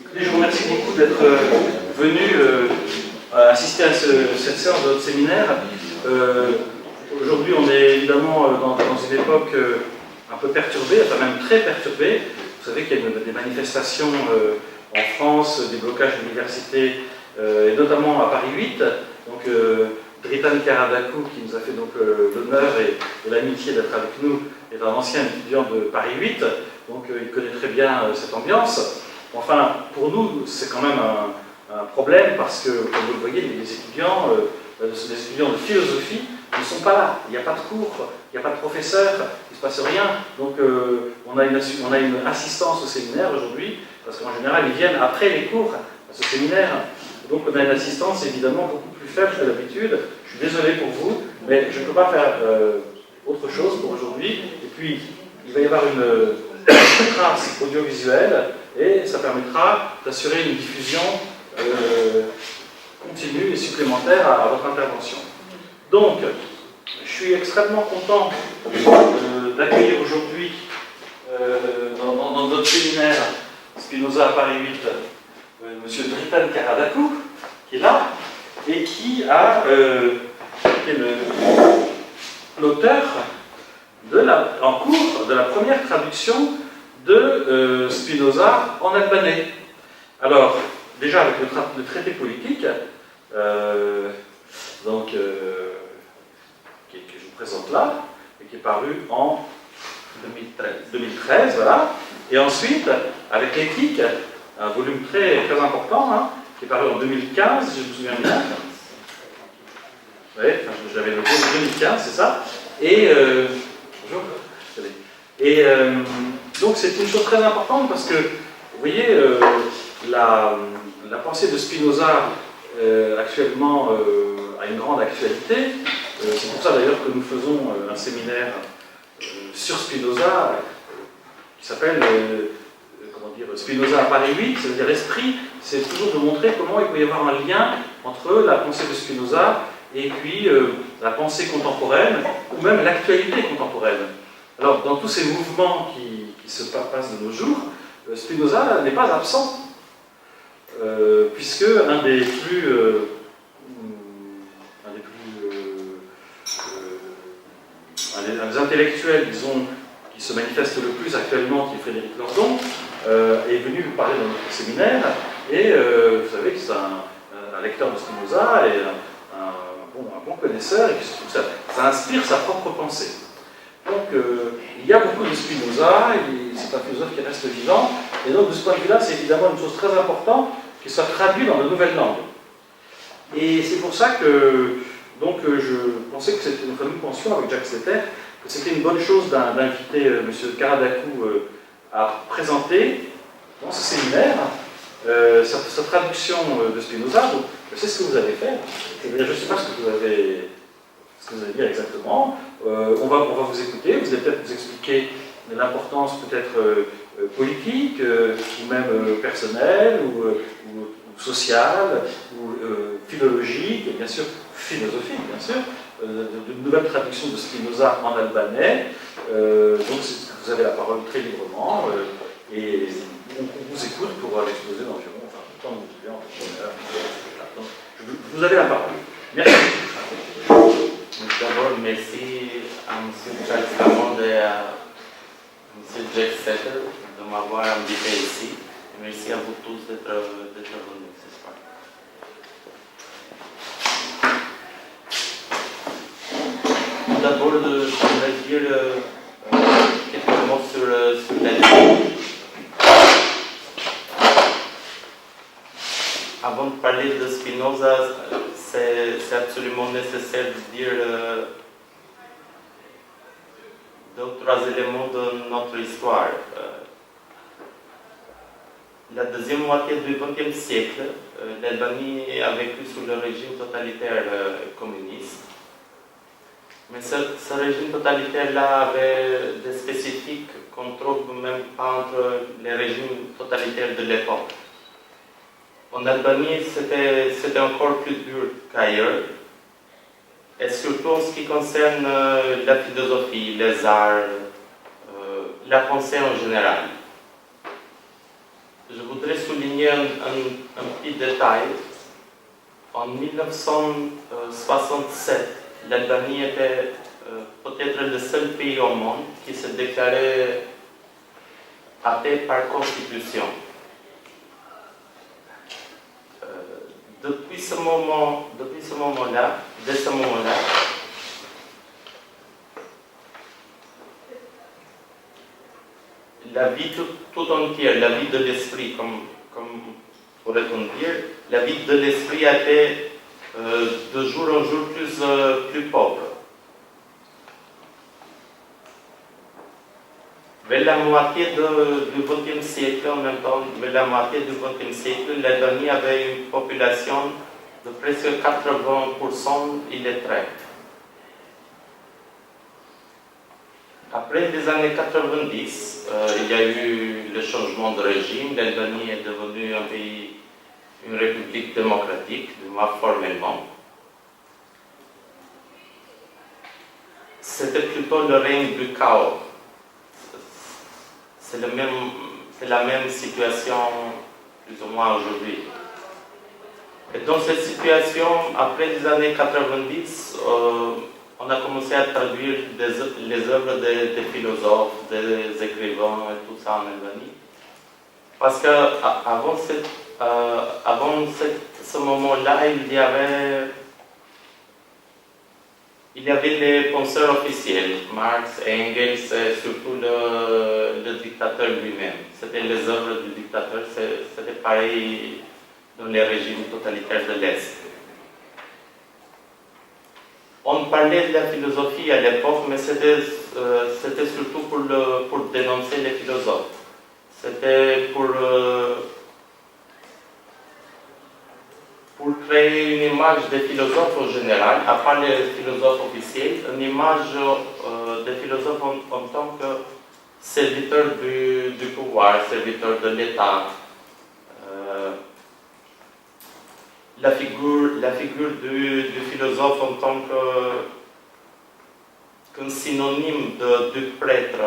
Écoutez, je vous remercie beaucoup d'être venu assister à cette séance de notre séminaire. Aujourd'hui, on est évidemment dans une époque un peu perturbée, enfin même très perturbée. Vous savez qu'il y a des manifestations en France, des blocages d'universités, et notamment à Paris 8. Donc, Dritan Karadakou, qui nous a fait donc l'honneur et l'amitié d'être avec nous, est un ancien étudiant de Paris 8, donc il connaît très bien cette ambiance. Enfin, pour nous, c'est quand même un problème parce que, comme vous le voyez, les étudiants de philosophie ne sont pas là. Il n'y a pas de cours, il n'y a pas de professeur, il ne se passe rien. Donc, on a une assistance au séminaire aujourd'hui, parce qu'en général, ils viennent après les cours à ce séminaire. Donc, on a une assistance évidemment beaucoup plus faible que d'habitude. Je suis désolé pour vous, mais je ne peux pas faire autre chose pour aujourd'hui. Et puis, il va y avoir une trace audiovisuelle et ça permettra d'assurer une diffusion continue et supplémentaire à votre intervention. Donc, je suis extrêmement content d'accueillir aujourd'hui dans notre séminaire Spinoza à Paris 8 M. Dritan Karadakou, qui est là, et qui est l'auteur en cours de la première traduction de Spinoza en albanais. Alors, déjà avec le traité politique, que je vous présente là, et qui est paru en 2013, voilà. Et ensuite, avec l'éthique, un volume très, très important, hein, qui est paru en 2015, je me souviens bien. Oui, j'avais noté 2015, c'est ça. Et bonjour. Et donc c'est une chose très importante parce que, vous voyez, la pensée de Spinoza actuellement a une grande actualité. C'est pour ça d'ailleurs que nous faisons un séminaire sur Spinoza qui s'appelle Spinoza à Paris 8, c'est-à-dire l'esprit, c'est toujours de montrer comment il peut y avoir un lien entre la pensée de Spinoza et puis la pensée contemporaine, ou même l'actualité contemporaine. Alors, dans tous ces mouvements qui se passent de nos jours, Spinoza n'est pas absent, puisque un des intellectuels, disons, qui se manifeste le plus actuellement, qui est Frédéric Lordon, est venu parler dans notre séminaire, et vous savez que c'est un lecteur de Spinoza et un bon connaisseur, et que ça inspire sa propre pensée. Donc, il y a beaucoup de Spinoza, c'est un philosophe qui reste vivant, et donc de ce point de vue-là, c'est évidemment une chose très importante qu'il soit traduit dans de nouvelles langues. Et c'est pour ça que je pensais que c'était, nous pensions avec Jacques Setter, que c'était une bonne chose d'inviter M. Karadakou à présenter dans ce séminaire sa traduction de Spinoza. Donc, je sais ce que vous allez faire, je ne sais pas ce que vous allez dire exactement. On va vous écouter, vous allez peut-être nous expliquer l'importance peut-être politique, ou même personnelle, ou sociale, ou philologique, et bien sûr philosophique, bien sûr, d'une nouvelle traduction de Spinoza en albanais. Donc vous avez la parole très librement, et on vous écoute pour l'exposer d'environ, enfin, le temps que vous voulez, en donc, vous avez la parole. Merci. D'abord, merci à M. Jacques Flamand et à M. Jacques Setter de m'avoir invité ici. Et merci à vous tous d'être venus ce soir. D'abord, j'aimerais dire quelques mots sur la vie. Avant de parler de Spinoza, c'est absolument nécessaire de dire deux ou trois éléments de notre histoire. La deuxième moitié du XXe siècle, l'Albanie a vécu sous le régime totalitaire communiste. Mais ce régime totalitaire-là avait des spécifiques qu'on trouve même pas entre les régimes totalitaires de l'époque. En Albanie, c'était encore plus dur qu'ailleurs, et surtout en ce qui concerne la philosophie, les arts, la pensée en général. Je vous voudrais souligner un petit détail. En 1967, l'Albanie était peut-être le seul pays au monde qui se déclarait athée par constitution. Dès ce moment-là, la vie tout entière, la vie de l'esprit, comme pourrait-on dire, la vie de l'esprit a été de jour en jour plus pauvre. Vers la moitié du XXe siècle, en même temps, vers la moitié du XXe siècle, l'Albanie avait une population de presque 80% illettrés. Après les années 90, il y a eu le changement de régime. L'Albanie est devenue un pays, une république démocratique, du moins formellement. C'était plutôt le règne du chaos. C'est la même situation plus ou moins aujourd'hui. Et dans cette situation, après les années 90, on a commencé à traduire les œuvres des philosophes, des écrivains et tout ça en Albanie. Parce qu'avant ce moment-là, il y avait les penseurs officiels, Marx, Engels et surtout le dictateur lui-même. C'était les œuvres du dictateur, c'était pareil dans les régimes totalitaires de l'Est. On parlait de la philosophie à l'époque, mais c'était surtout pour dénoncer les philosophes. C'était pour créer une image des philosophes en général, à part les philosophes officiels, une image des philosophes en tant que serviteurs du pouvoir, serviteurs de l'État. La figure du philosophe en tant qu'un synonyme du prêtre,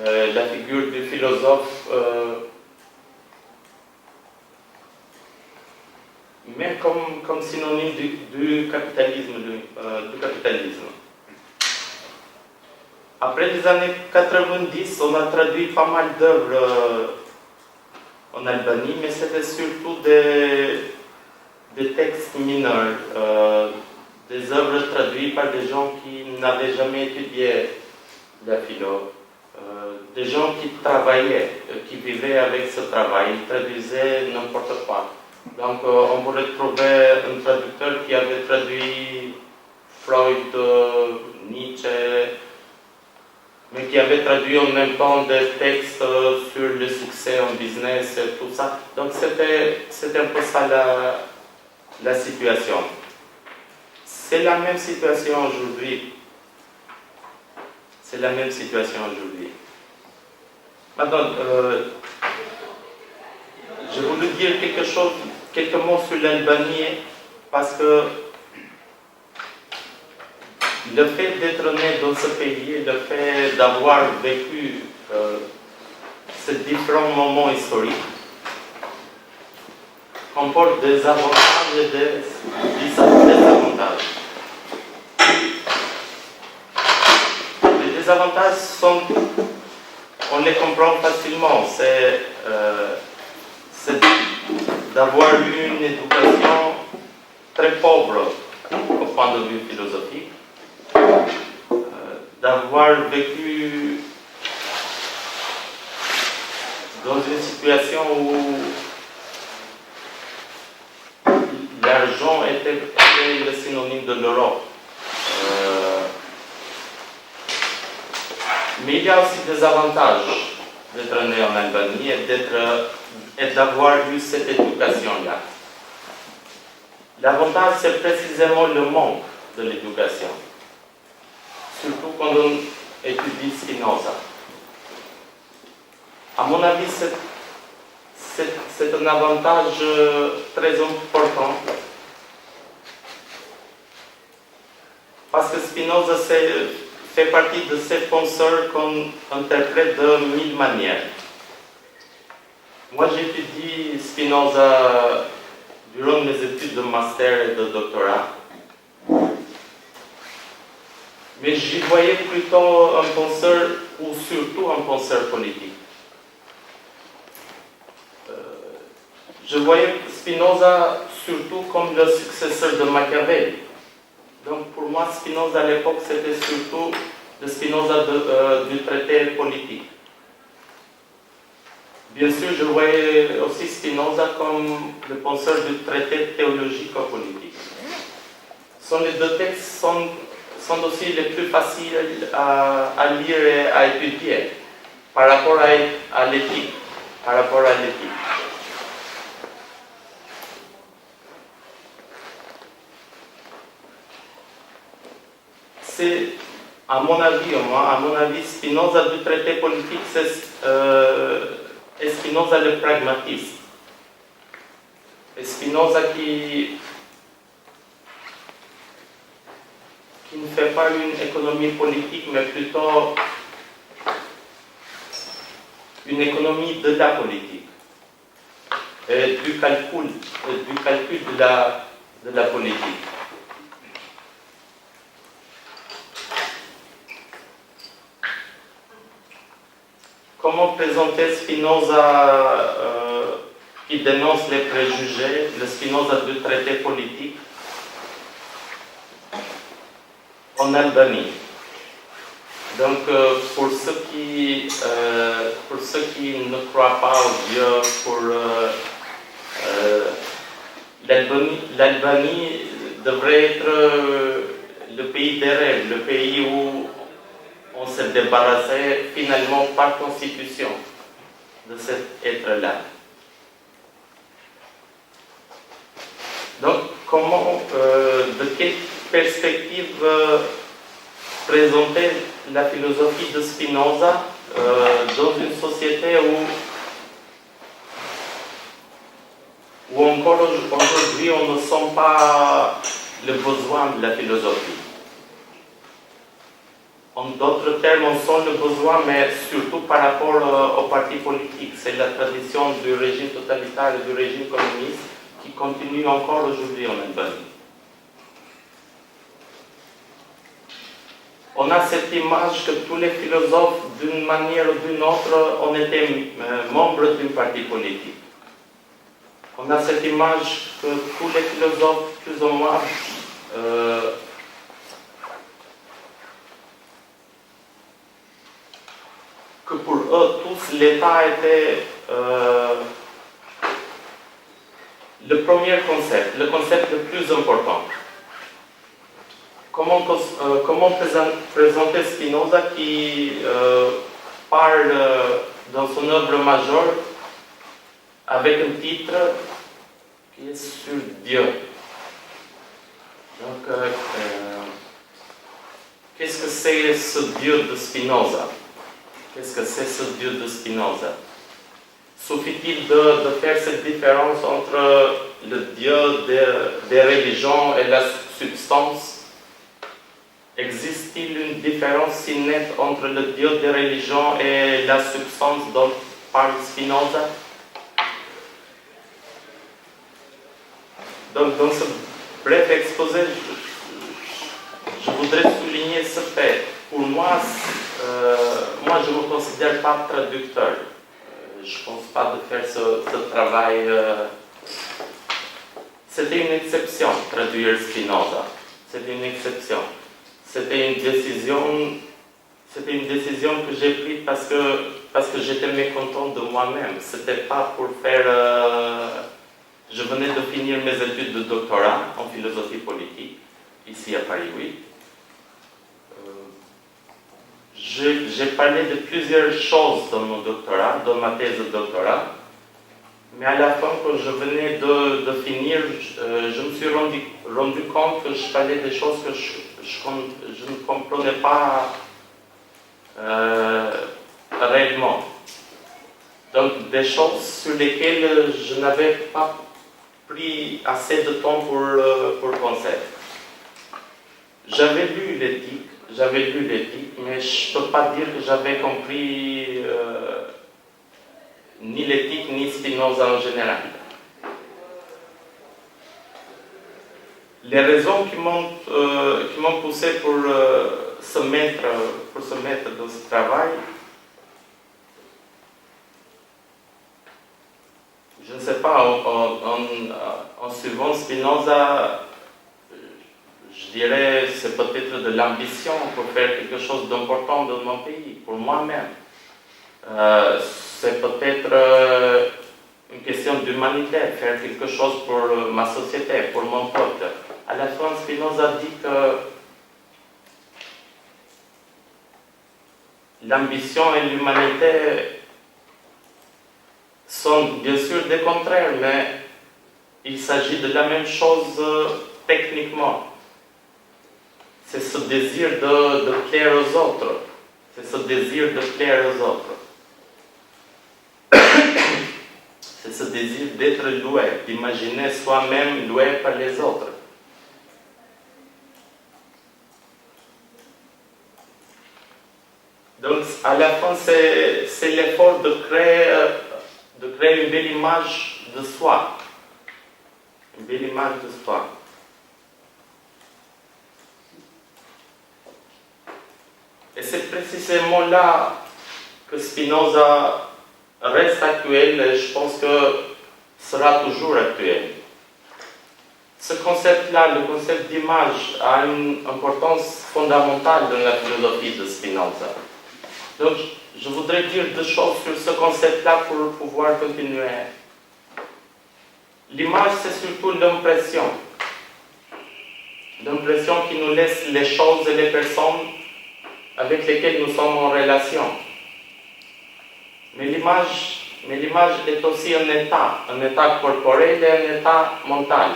la figure du philosophe même comme synonyme du capitalisme. Après les années 90, on a traduit pas mal d'œuvres en Albanie, mais c'était surtout des textes mineurs, des œuvres traduites par des gens qui n'avaient jamais étudié la philo, des gens qui travaillaient, qui vivaient avec ce travail, ils traduisaient n'importe quoi. Donc on pourrait trouver un traducteur qui avait traduit Freud, Nietzsche, mais qui avait traduit en même temps des textes sur le succès en business et tout ça. Donc c'était un peu ça la situation. C'est la même situation aujourd'hui. Maintenant, je voulais dire quelques mots sur l'Albanie, parce que le fait d'être né dans ce pays, le fait d'avoir vécu ces différents moments historiques, comporte des avantages et des désavantages. Les désavantages on les comprend facilement, c'est d'avoir eu une éducation très pauvre au point de vue philosophique, d'avoir vécu dans une situation où l'argent était le synonyme de l'Europe. Mais il y a aussi des avantages d'être né en Albanie et d'avoir eu cette éducation-là. L'avantage, c'est précisément le manque de l'éducation, surtout quand on étudie Spinoza. À mon avis, c'est un avantage très important, parce que Spinoza fait partie de ces penseurs qu'on interprète de mille manières. Moi, j'étudie Spinoza durant mes études de master et de doctorat. Mais j'y voyais plutôt un penseur, ou surtout un penseur politique. Je voyais Spinoza surtout comme le successeur de Machiavel. Donc pour moi, Spinoza à l'époque, c'était surtout le Spinoza du traité politique. Bien sûr, je voyais aussi Spinoza comme le penseur du traité théologico-politique. Les deux textes sont aussi les plus faciles à lire et à étudier par rapport à l'éthique. C'est, à mon avis, Spinoza du traité politique, c'est Spinoza le pragmatiste. Et Spinoza qui ne fait pas une économie politique, mais plutôt une économie de la politique et du calcul de la politique. Comment présenter Spinoza qui dénonce les préjugés, le Spinoza du traité politique en Albanie? Donc, pour ceux qui ne croient pas au Dieu, pour l'Albanie devrait être le pays des rêves, le pays où on s'est débarrassé finalement par constitution de cet être-là. Donc, de quelle perspective présenter la philosophie de Spinoza dans une société où encore aujourd'hui on ne sent pas le besoin de la philosophie. En d'autres termes, on sent le besoin, mais surtout par rapport aux partis politiques. C'est la tradition du régime totalitaire et du régime communiste qui continue encore aujourd'hui en Albanie. On a cette image que tous les philosophes, d'une manière ou d'une autre, ont été membres d'un parti politique. On a cette image que tous les philosophes, plus ou moins, que pour eux tous, l'État était le premier concept, le concept le plus important. Comment présenter Spinoza qui parle dans son œuvre majeure avec un titre qui est sur Dieu. Donc, qu'est-ce que c'est ce Dieu de Spinoza? Qu'est-ce que c'est ce Dieu de Spinoza? Suffit-il de faire cette différence entre le Dieu des religions et la substance? Existe-t-il une différence si nette entre le Dieu des religions et la substance dont parle Spinoza? Donc, dans ce bref exposé, je voudrais souligner ce fait. Pour moi, je ne me considère pas traducteur. Je ne pense pas de faire ce travail. C'était une exception, traduire Spinoza. C'était une exception. C'était une décision que j'ai prise parce que j'étais mécontent de moi-même. C'était pas pour faire. Je venais de finir mes études de doctorat en philosophie politique ici à Paris 8. J'ai parlé de plusieurs choses dans mon doctorat, dans ma thèse de doctorat, mais à la fin, quand je venais de finir, je me suis rendu compte que je parlais des choses que je ne comprenais pas réellement. Donc, des choses sur lesquelles je n'avais pas pris assez de temps pour penser. J'avais lu l'éthique, mais je ne peux pas dire que j'avais compris ni l'éthique, ni Spinoza en général. Les raisons qui m'ont poussé pour se mettre dans ce travail, je ne sais pas, en suivant Spinoza, je dirais c'est peut-être de l'ambition pour faire quelque chose d'important dans mon pays, pour moi-même. C'est peut-être une question d'humanité, faire quelque chose pour ma société, pour mon peuple. À la fin, Spinoza dit que l'ambition et l'humanité sont bien sûr des contraires, mais il s'agit de la même chose techniquement. C'est ce désir de plaire aux autres. C'est ce désir de plaire aux autres. C'est ce désir d'être loué, d'imaginer soi-même loué par les autres. Donc, à la fin, c'est l'effort de créer une belle image de soi. Une belle image de soi. Et c'est précisément là que Spinoza reste actuel et je pense que sera toujours actuel. Ce concept-là, le concept d'image, a une importance fondamentale dans la philosophie de Spinoza. Donc, je voudrais dire deux choses sur ce concept-là pour pouvoir continuer. L'image, c'est surtout l'impression. L'impression qui nous laisse les choses et les personnes avec lesquelles nous sommes en relation. Mais l'image est aussi un état corporel et un état mental.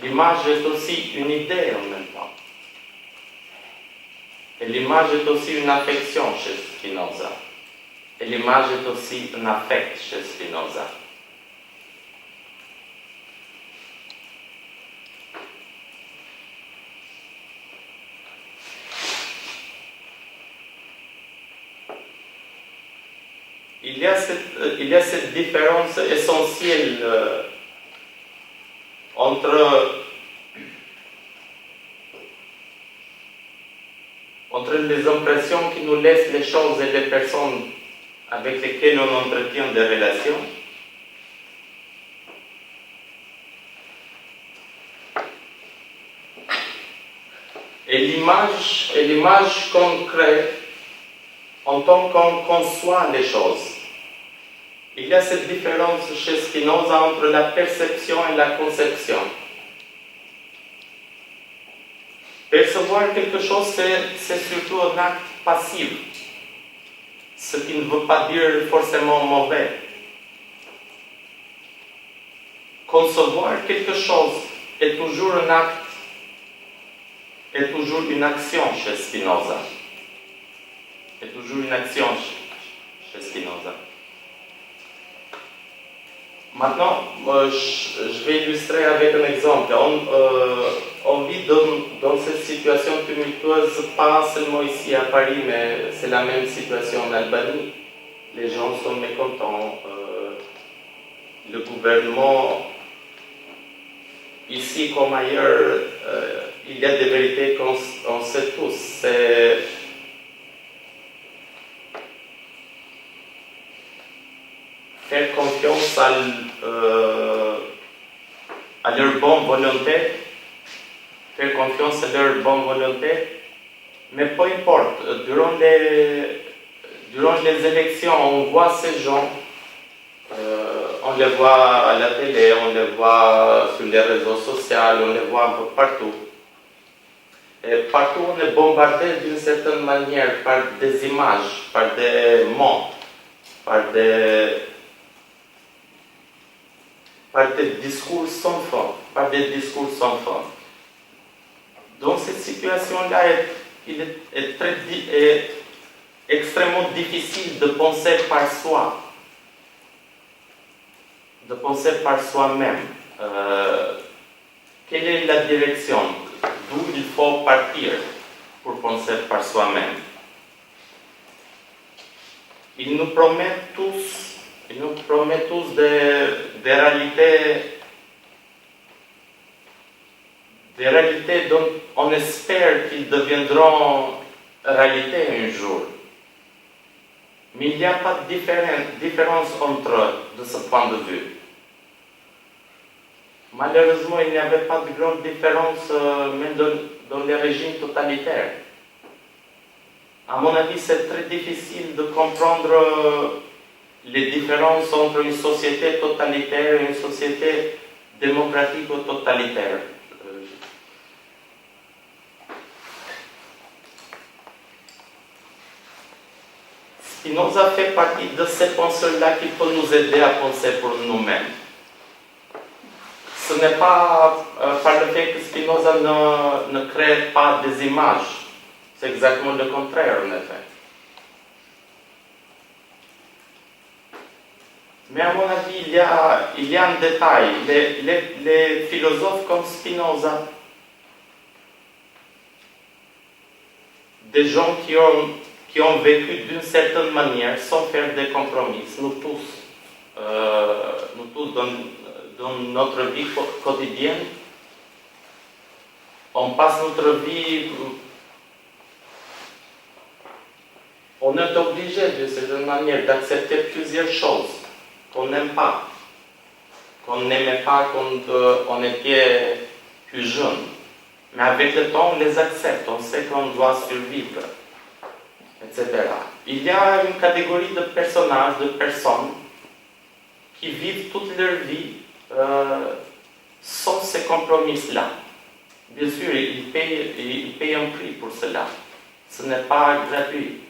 L'image est aussi une idée en même temps. Et l'image est aussi une affection chez Spinoza. Et l'image est aussi un affect chez Spinoza. Il y a cette différence essentielle entre les impressions qui nous laissent les choses et les personnes avec lesquelles on entretient des relations et l'image qu'on crée en tant qu'on conçoit les choses. Il y a cette différence chez Spinoza entre la perception et la conception. Percevoir quelque chose, c'est surtout un acte passif, ce qui ne veut pas dire forcément mauvais. Concevoir quelque chose est toujours un acte, est toujours une action chez Spinoza. Est toujours une action chez Spinoza. Maintenant, je vais illustrer avec un exemple. On vit dans cette situation tumultueuse, pas seulement ici à Paris, mais c'est la même situation en Albanie. Les gens sont mécontents. Le gouvernement, ici comme ailleurs, il y a des vérités qu'on sait tous. C'est faire confiance à leur bonne volonté, faire confiance à leur bonne volonté, mais peu importe, durant les élections, on voit ces gens, on les voit à la télé, on les voit sur les réseaux sociaux, on les voit un peu partout. Et partout, on est bombardé d'une certaine manière par des images, par des mots, par des discours sans fin, Dans cette situation-là, il est extrêmement difficile de penser par soi, de penser par soi-même. Quelle est la direction d'où il faut partir pour penser par soi-même? ils nous promettent tous des réalités dont on espère qu'ils deviendront réalité un jour. Mais il n'y a pas de différence entre eux de ce point de vue. Malheureusement, il n'y avait pas de grande différence même dans les régimes totalitaires. À mon avis, c'est très difficile de comprendre les différences entre une société totalitaire et une société démocratique ou totalitaire. Spinoza fait partie de ces penseurs-là qui peuvent nous aider à penser pour nous-mêmes. Ce n'est pas par le fait que Spinoza ne crée pas des images. C'est exactement le contraire, en effet. Mais à mon avis, il y a un détail. Les philosophes comme Spinoza, des gens qui ont vécu d'une certaine manière sans faire des compromis, nous tous dans notre vie quotidienne, on passe notre vie, on est obligé d'une certaine manière d'accepter plusieurs choses qu'on n'aime pas, qu'on n'aimait pas quand on était plus jeune. Mais avec le temps, on les accepte, on sait qu'on doit survivre, etc. Il y a une catégorie de personnages, de personnes qui vivent toute leur vie sans ces compromis-là. Bien sûr, ils payent un prix pour cela. Ce n'est pas gratuit.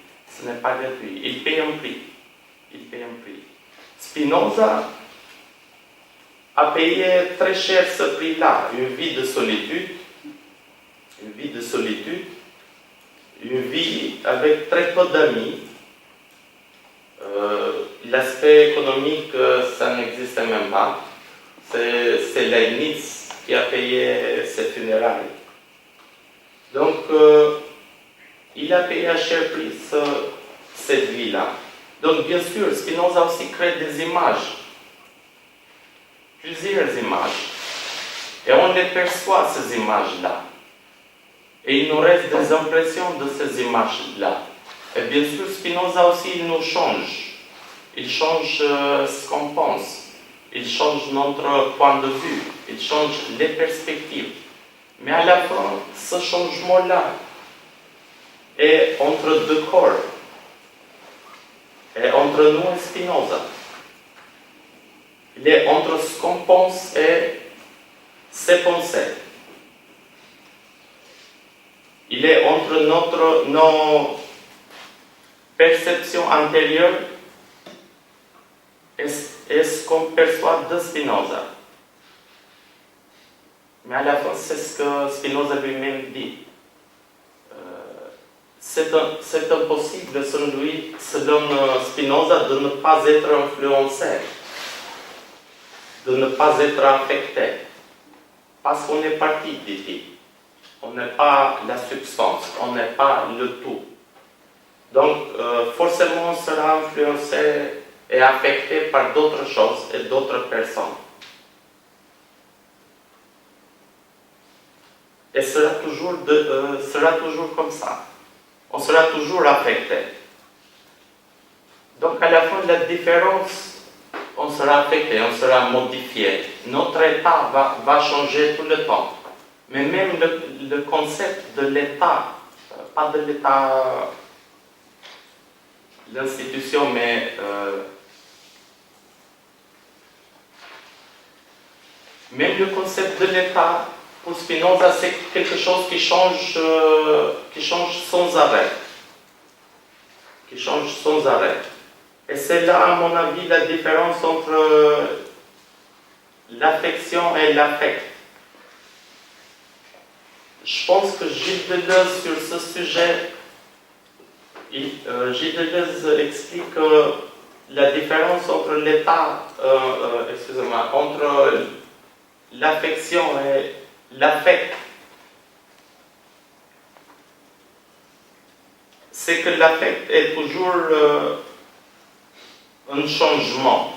Ils payent un prix. Spinoza a payé très cher ce prix-là, une vie de solitude, une vie avec très peu d'amis. L'aspect économique, ça n'existait même pas. C'est Leibniz qui a payé ses funérailles. Donc, il a payé à cher prix cette vie-là. Donc, bien sûr, Spinoza aussi crée des images, plusieurs images, et on les perçoit, ces images-là. Et il nous reste des impressions de ces images-là. Et bien sûr, Spinoza aussi, il nous change. Il change ce qu'on pense. Il change notre point de vue. Il change les perspectives. Mais à la fin, ce changement-là est entre deux corps. Et entre nous et Spinoza. Il est entre ce qu'on pense et ses pensées. Il est entre nos perceptions antérieures et ce qu'on perçoit de Spinoza. Mais à la fin, c'est ce que Spinoza lui-même dit. C'est impossible, selon Spinoza, de ne pas être influencé, de ne pas être affecté. Parce qu'on est partie d'ici. On n'est pas la substance, on n'est pas le tout. Donc, forcément, on sera influencé et affecté par d'autres choses et d'autres personnes. Et sera toujours comme ça. On sera toujours affecté. Donc, à la fin de la différence, on sera affecté, on sera modifié. Notre état va changer tout le temps. Mais même le concept de l'état, pas de l'état, l'institution, mais même le concept de l'état, pour Spinoza, c'est quelque chose qui change sans arrêt. Et c'est là, à mon avis, la différence entre l'affection et l'affect. Je pense que Gilles Deleuze, sur ce sujet, Gilles Deleuze explique la différence entre l'état, entre l'affection et l'affect. C'est que l'affect est toujours un changement.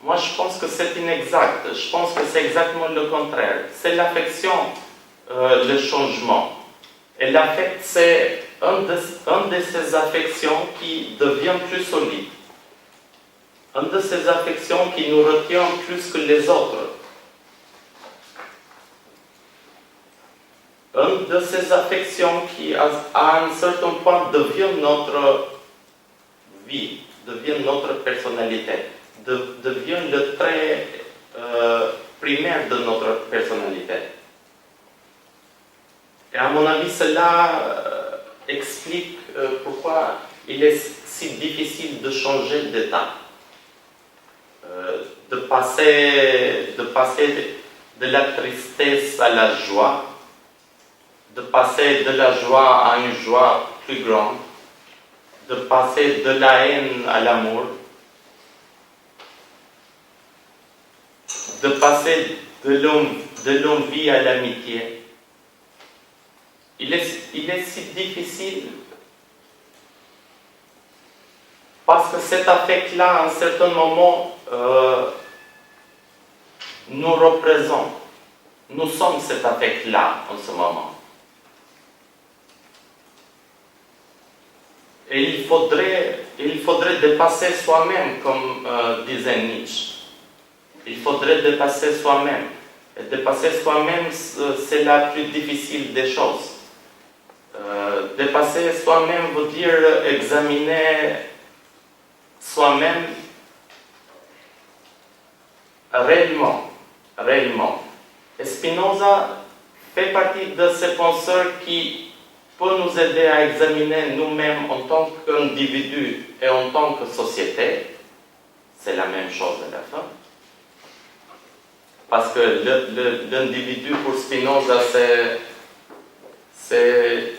Moi, je pense que c'est inexact. Je pense que c'est exactement le contraire. C'est l'affection, le changement. Et l'affect, c'est un de ces affections qui devient plus solide. Un de ces affections qui nous retient plus que les autres. Un de ces affections qui, à un certain point, devient notre vie, devient notre personnalité, devient le trait primaire de notre personnalité. Et à mon avis, cela explique pourquoi il est si difficile de changer d'état. De passer de la tristesse à la joie, de passer de la joie à une joie plus grande, de passer de la haine à l'amour, de passer de l'envie à l'amitié. Il est si difficile parce que cet affect-là, à un certain moment, nous représente. Nous sommes cet affect-là en ce moment. Et il faudrait dépasser soi-même, comme disait Nietzsche. Il faudrait dépasser soi-même. Et dépasser soi-même, c'est la plus difficile des choses. Dépasser soi-même veut dire examiner soi-même réellement. Et Spinoza fait partie de ces penseurs qui peuvent nous aider à examiner nous-mêmes en tant qu'individus et en tant que société. C'est la même chose à la fin. Parce que l'individu pour Spinoza, c'est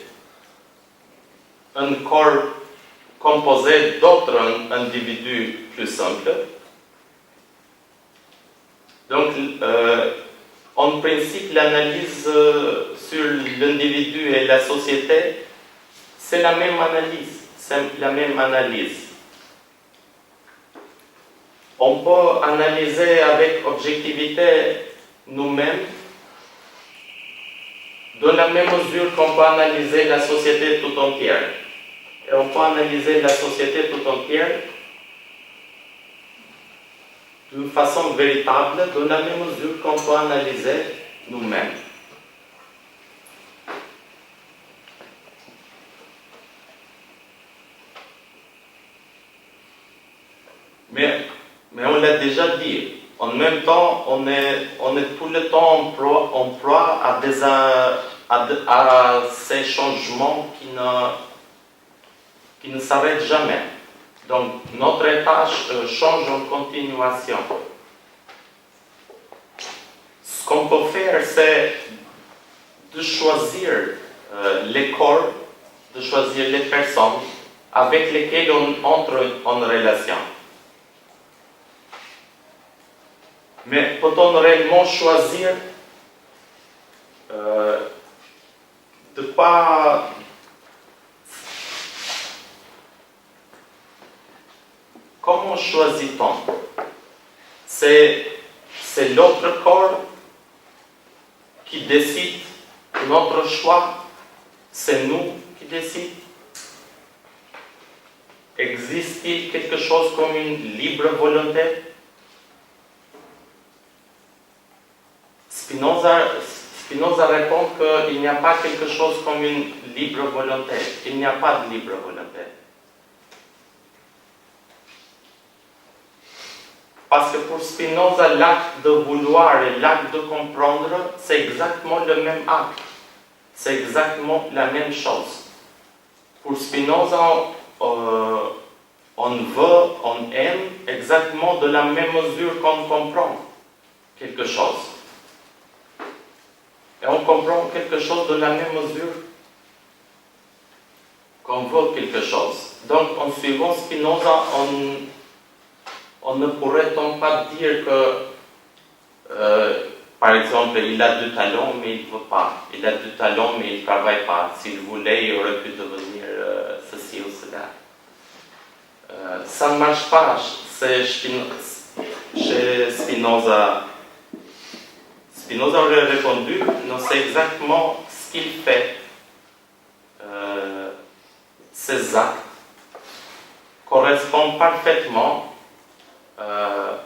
un corps composé d'autres individus plus simples. Donc, en principe, l'analyse sur l'individu et la société, c'est la même analyse. On peut analyser avec objectivité nous-mêmes, dans la même mesure qu'on peut analyser la société tout entière. Et on peut analyser la société tout entière d'une façon véritable, dans la même mesure qu'on peut analyser nous-mêmes. Mais on l'a déjà dit, en même temps, on est tout le temps en proie à ces changements qui ne s'arrêtent jamais. Donc, notre état change en continuation. Ce qu'on peut faire, c'est de choisir les corps, de choisir les personnes avec lesquelles on entre en relation. Mais peut-on réellement choisir de pas... Comment choisit-on? C'est l'autre corps qui décide notre choix. C'est nous qui décidons. Existe-t-il quelque chose comme une libre volonté? Spinoza répond qu'il n'y a pas quelque chose comme une libre volonté. Il n'y a pas de libre volonté. Parce que pour Spinoza, l'acte de vouloir et l'acte de comprendre, c'est exactement le même acte. C'est exactement la même chose. Pour Spinoza, on veut, on aime exactement de la même mesure qu'on comprend quelque chose. Et on comprend quelque chose de la même mesure qu'on veut quelque chose. Donc, en suivant Spinoza, on ne pourrait-on pas dire que, par exemple, il a du talent, mais il ne veut pas. Il a du talent, mais il ne travaille pas. S'il voulait, il aurait pu devenir ceci ou cela. Ça ne marche pas chez Spinoza. Spinoza aurait répondu, non, c'est exactement ce qu'il fait. Ces actes correspondent parfaitement à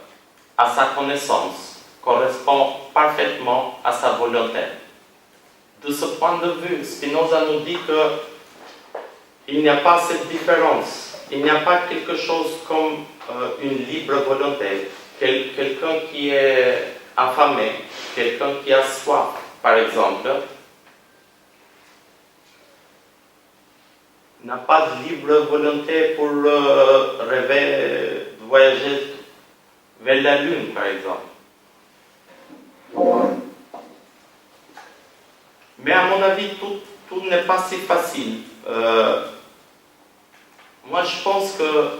sa connaissance, correspondent parfaitement à sa volonté. De ce point de vue, Spinoza nous dit qu'il n'y a pas cette différence. Il n'y a pas quelque chose comme une libre volonté. Quelqu'un qui est affamé, quelqu'un qui a soif, par exemple, n'a pas de libre volonté pour rêver de voyager vers la Lune, par exemple. Mais à mon avis, tout n'est pas si facile. Moi, je pense que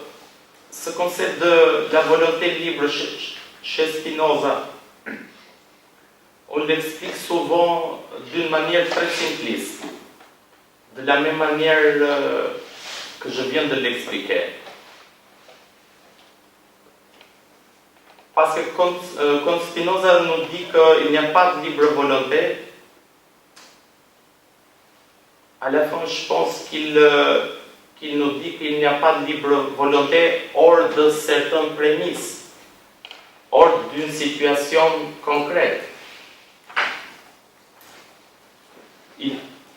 ce concept de la volonté libre chez Spinoza, on l'explique souvent d'une manière très simpliste, de la même manière que je viens de l'expliquer. Parce que quand Spinoza nous dit qu'il n'y a pas de libre volonté, à la fin, je pense qu'il nous dit qu'il n'y a pas de libre volonté hors de certaines prémices, hors d'une situation concrète.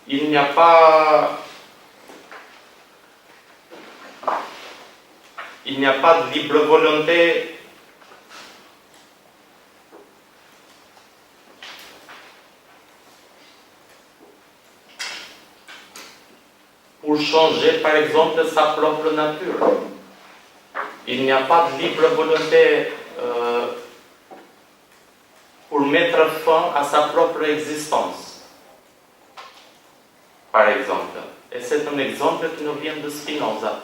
Il n'y a pas de libre volonté pour changer, par exemple, sa propre nature. Il n'y a pas de libre volonté pour mettre fin à sa propre existence, par exemple. Et c'est un exemple qui nous vient de Spinoza,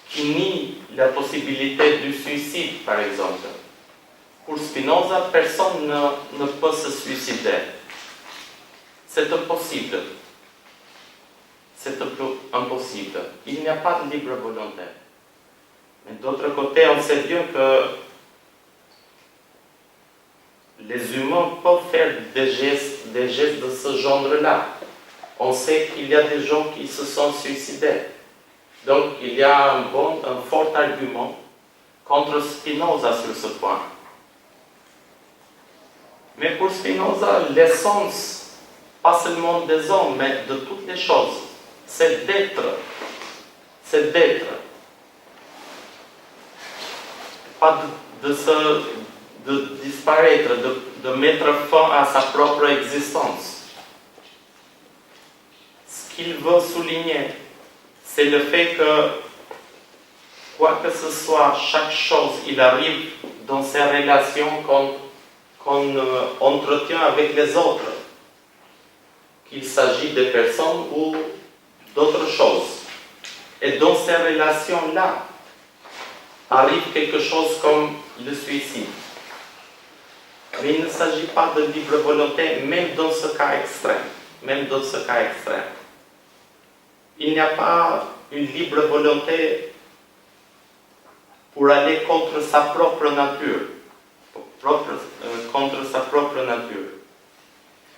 qui nie la possibilité du suicide, par exemple. Pour Spinoza, personne ne peut se suicider. C'est impossible. C'est impossible. Il n'y a pas de libre volonté. Mais d'autre côté, on sait bien que les humains peuvent faire des gestes de ce genre-là. On sait qu'il y a des gens qui se sont suicidés. Donc, il y a un fort argument contre Spinoza sur ce point. Mais pour Spinoza, l'essence, pas seulement des hommes, mais de toutes les choses, c'est d'être. C'est d'être. Pas de disparaître, de mettre fin à sa propre existence. Ce qu'il veut souligner, c'est le fait que, quoi que ce soit, chaque chose, il arrive dans ses relations qu'on entretient avec les autres, qu'il s'agit de personnes ou d'autres choses. Et dans ces relations-là, arrive quelque chose comme le suicide. Mais il ne s'agit pas de libre volonté, même dans ce cas extrême. Même dans ce cas extrême. Il n'y a pas une libre volonté pour aller contre sa propre nature. Contre sa propre nature.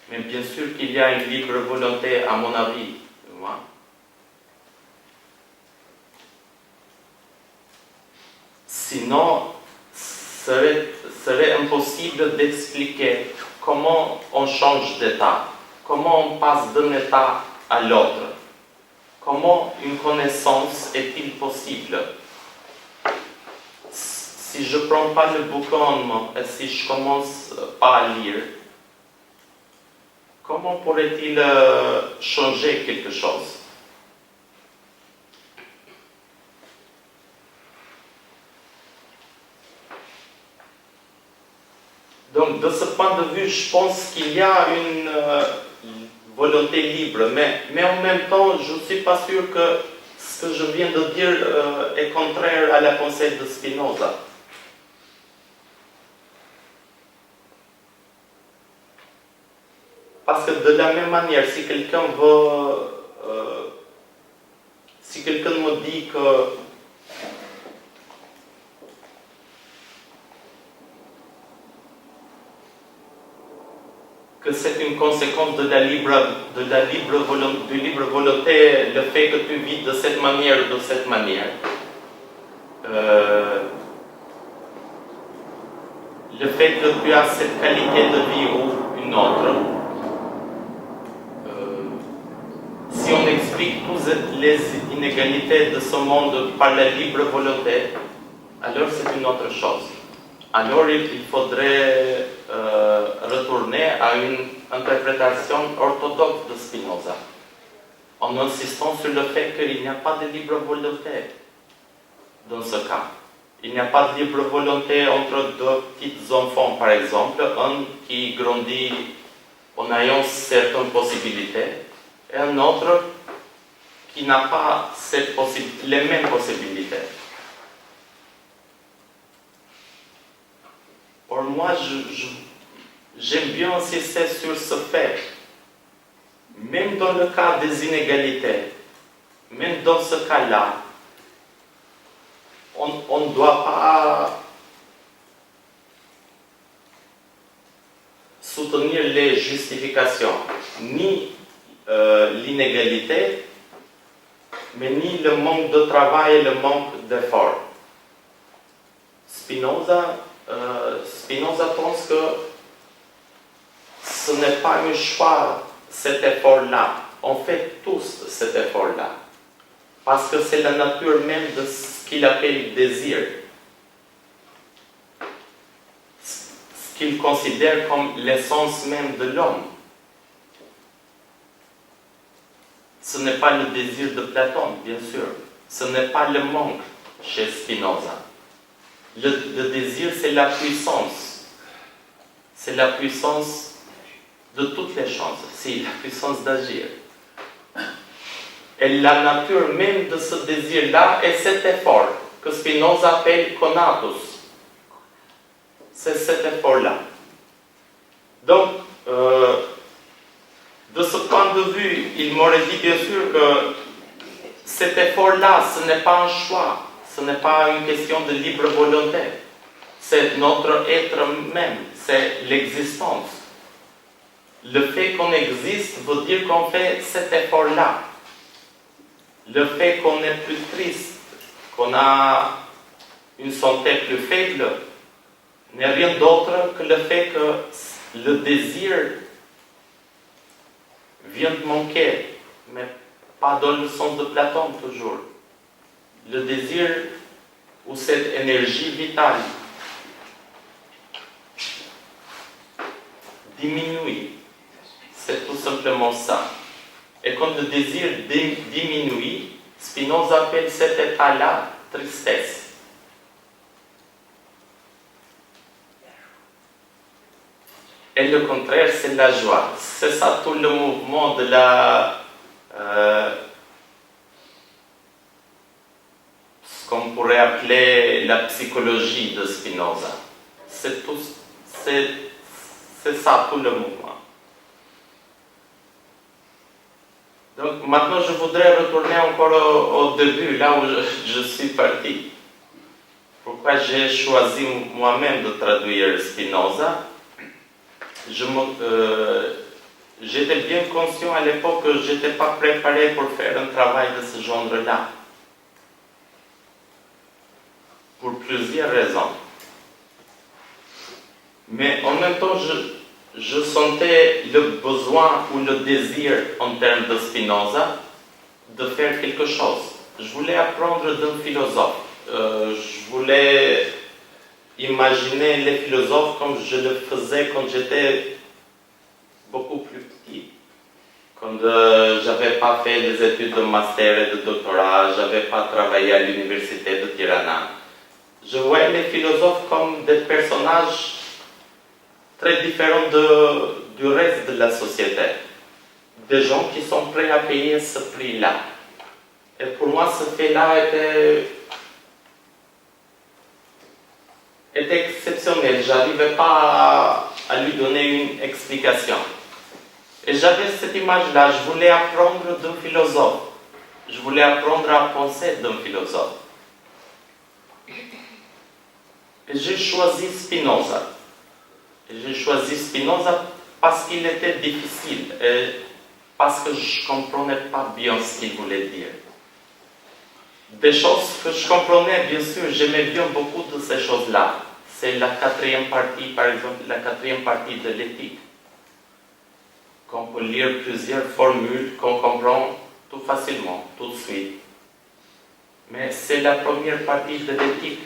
Mais bien sûr qu'il y a une libre volonté, à mon avis. Sinon, serait impossible d'expliquer comment on change d'état, comment on passe d'un état à l'autre, comment une connaissance est-il possible. Si je ne prends pas le bouquin et si je ne commence pas à lire, comment pourrait-il changer quelque chose? Donc, de ce point de vue, je pense qu'il y a une volonté libre, mais en même temps, je ne suis pas sûr que ce que je viens de dire est contraire à la pensée de Spinoza. Parce que de la même manière, si quelqu'un me dit que c'est une conséquence de la libre volonté, le fait que tu vis de cette manière ou de cette manière. Le fait que tu as cette qualité de vie ou une autre. Si on explique toutes les inégalités de ce monde par la libre volonté, alors c'est une autre chose. Alors il faudrait retourner à une interprétation orthodoxe de Spinoza, en insistant sur le fait qu'il n'y a pas de libre volonté dans ce cas. Il n'y a pas de libre volonté entre deux petits enfants, par exemple, un qui grandit en ayant certaines possibilités et un autre qui n'a pas les mêmes possibilités. Pour moi, j'aime bien insister sur ce fait. Même dans le cas des inégalités, même dans ce cas-là, on ne doit pas soutenir les justifications, ni l'inégalité, mais ni le manque de travail et le manque d'effort. Spinoza pense que ce n'est pas un choix, cet effort-là. On fait tous cet effort-là. Parce que c'est la nature même de ce qu'il appelle désir. Ce qu'il considère comme l'essence même de l'homme. Ce n'est pas le désir de Platon, bien sûr. Ce n'est pas le manque chez Spinoza. Le désir, c'est la puissance. C'est la puissance de toutes les choses. C'est la puissance d'agir. Et la nature même de ce désir-là est cet effort que Spinoza appelle conatus. C'est cet effort-là. Donc, de ce point de vue, il m'aurait dit bien sûr que cet effort-là, ce n'est pas un choix, ce n'est pas une question de libre volonté. C'est notre être même, c'est l'existence. Le fait qu'on existe veut dire qu'on fait cet effort-là. Le fait qu'on est plus triste, qu'on a une santé plus faible, n'est rien d'autre que le fait que le désir vient de manquer, mais pas dans le sens de Platon toujours. Le désir ou cette énergie vitale diminue. C'est tout simplement ça. Et quand le désir diminue, Spinoza appelle cet état-là tristesse. Et le contraire, c'est la joie. C'est ça tout le mouvement de ce qu'on pourrait appeler la psychologie de Spinoza. C'est ça tout le mouvement. Donc maintenant, je voudrais retourner encore au début, là où je suis parti. Pourquoi j'ai choisi moi-même de traduire Spinoza? J'étais bien conscient à l'époque que je n'étais pas préparé pour faire un travail de ce genre-là. Pour plusieurs raisons. Mais en même temps, je sentais le besoin ou le désir, en termes de Spinoza, de faire quelque chose. Je voulais apprendre d'un philosophe. Je voulais imaginer les philosophes comme je le faisais quand j'étais beaucoup plus petit. Quand je n'avais pas fait des études de master et de doctorat, je n'avais pas travaillé à l'université de Tirana. Je voyais les philosophes comme des personnages très différents du reste de la société. Des gens qui sont prêts à payer ce prix-là. Et pour moi, ce fait-là était exceptionnel. Je n'arrivais pas à lui donner une explication. Et j'avais cette image-là. Je voulais apprendre d'un philosophe. Je voulais apprendre à penser d'un philosophe. Et j'ai choisi Spinoza. Et j'ai choisi Spinoza parce qu'il était difficile, parce que je ne comprenais pas bien ce qu'il voulait dire. Des choses que je comprenais, bien sûr, j'aimais bien beaucoup de ces choses-là. C'est la quatrième partie, par exemple, la quatrième partie de l'éthique. Qu'on peut lire plusieurs formules qu'on comprend tout facilement, tout de suite. Mais c'est la première partie de l'éthique.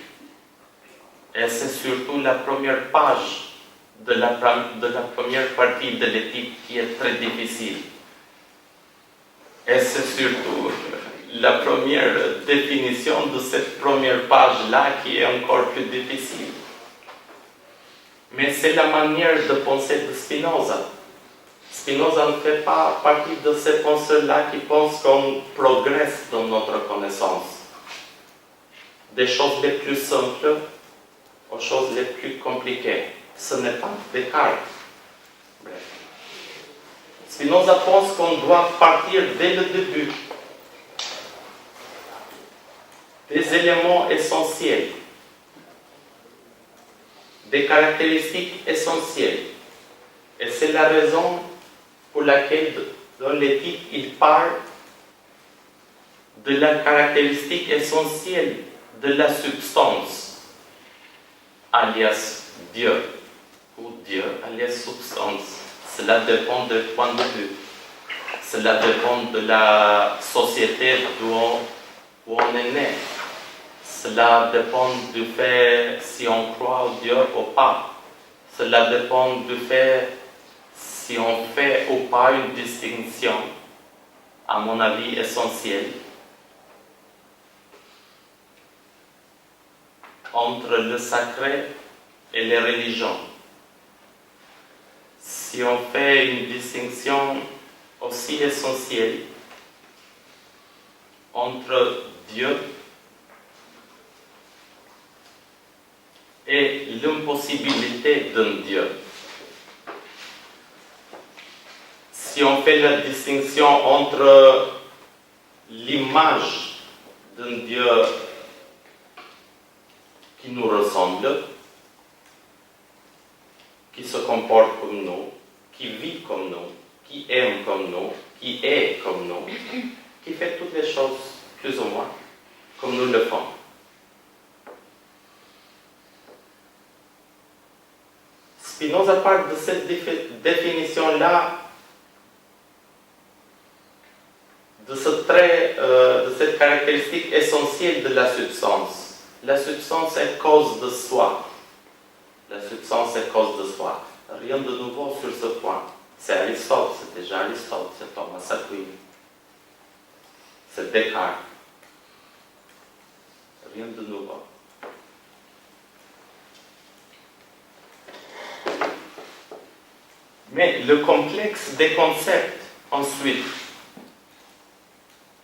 Et c'est surtout la première page de la première partie de l'éthique qui est très difficile. Et c'est surtout la première définition de cette première page-là qui est encore plus difficile. Mais c'est la manière de penser de Spinoza. Spinoza ne fait pas partie de ces penseurs-là qui pensent qu'on progresse dans notre connaissance. Des choses les plus simples aux choses les plus compliquées. Ce n'est pas Descartes. Bref. Spinoza pense qu'on doit partir dès le début des éléments essentiels, des caractéristiques essentielles. Et c'est la raison pour laquelle, dans l'éthique, il parle de la caractéristique essentielle de la substance, alias Dieu, ou Dieu, alias substance. Cela dépend du point de vue. Cela dépend de la société où on est né. Cela dépend du fait si on croit au Dieu ou pas. Cela dépend du fait si on fait ou pas une distinction, à mon avis essentielle, entre le sacré et les religions. Si on fait une distinction aussi essentielle entre Dieu et l'impossibilité d'un Dieu. Si on fait la distinction entre l'image d'un Dieu qui nous ressemble, qui se comporte comme nous, qui vit comme nous, qui aime comme nous, qui est comme nous, qui fait toutes les choses plus ou moins comme nous le faisons. Spinoza parle de cette définition-là, de cette caractéristique essentielle de la substance. La substance est cause de soi. La substance est cause de soi. Rien de nouveau sur ce point. C'est Aristote, c'est déjà Aristote, c'est Thomas Aquinas, c'est Descartes. Rien de nouveau. Mais le complexe des concepts, ensuite,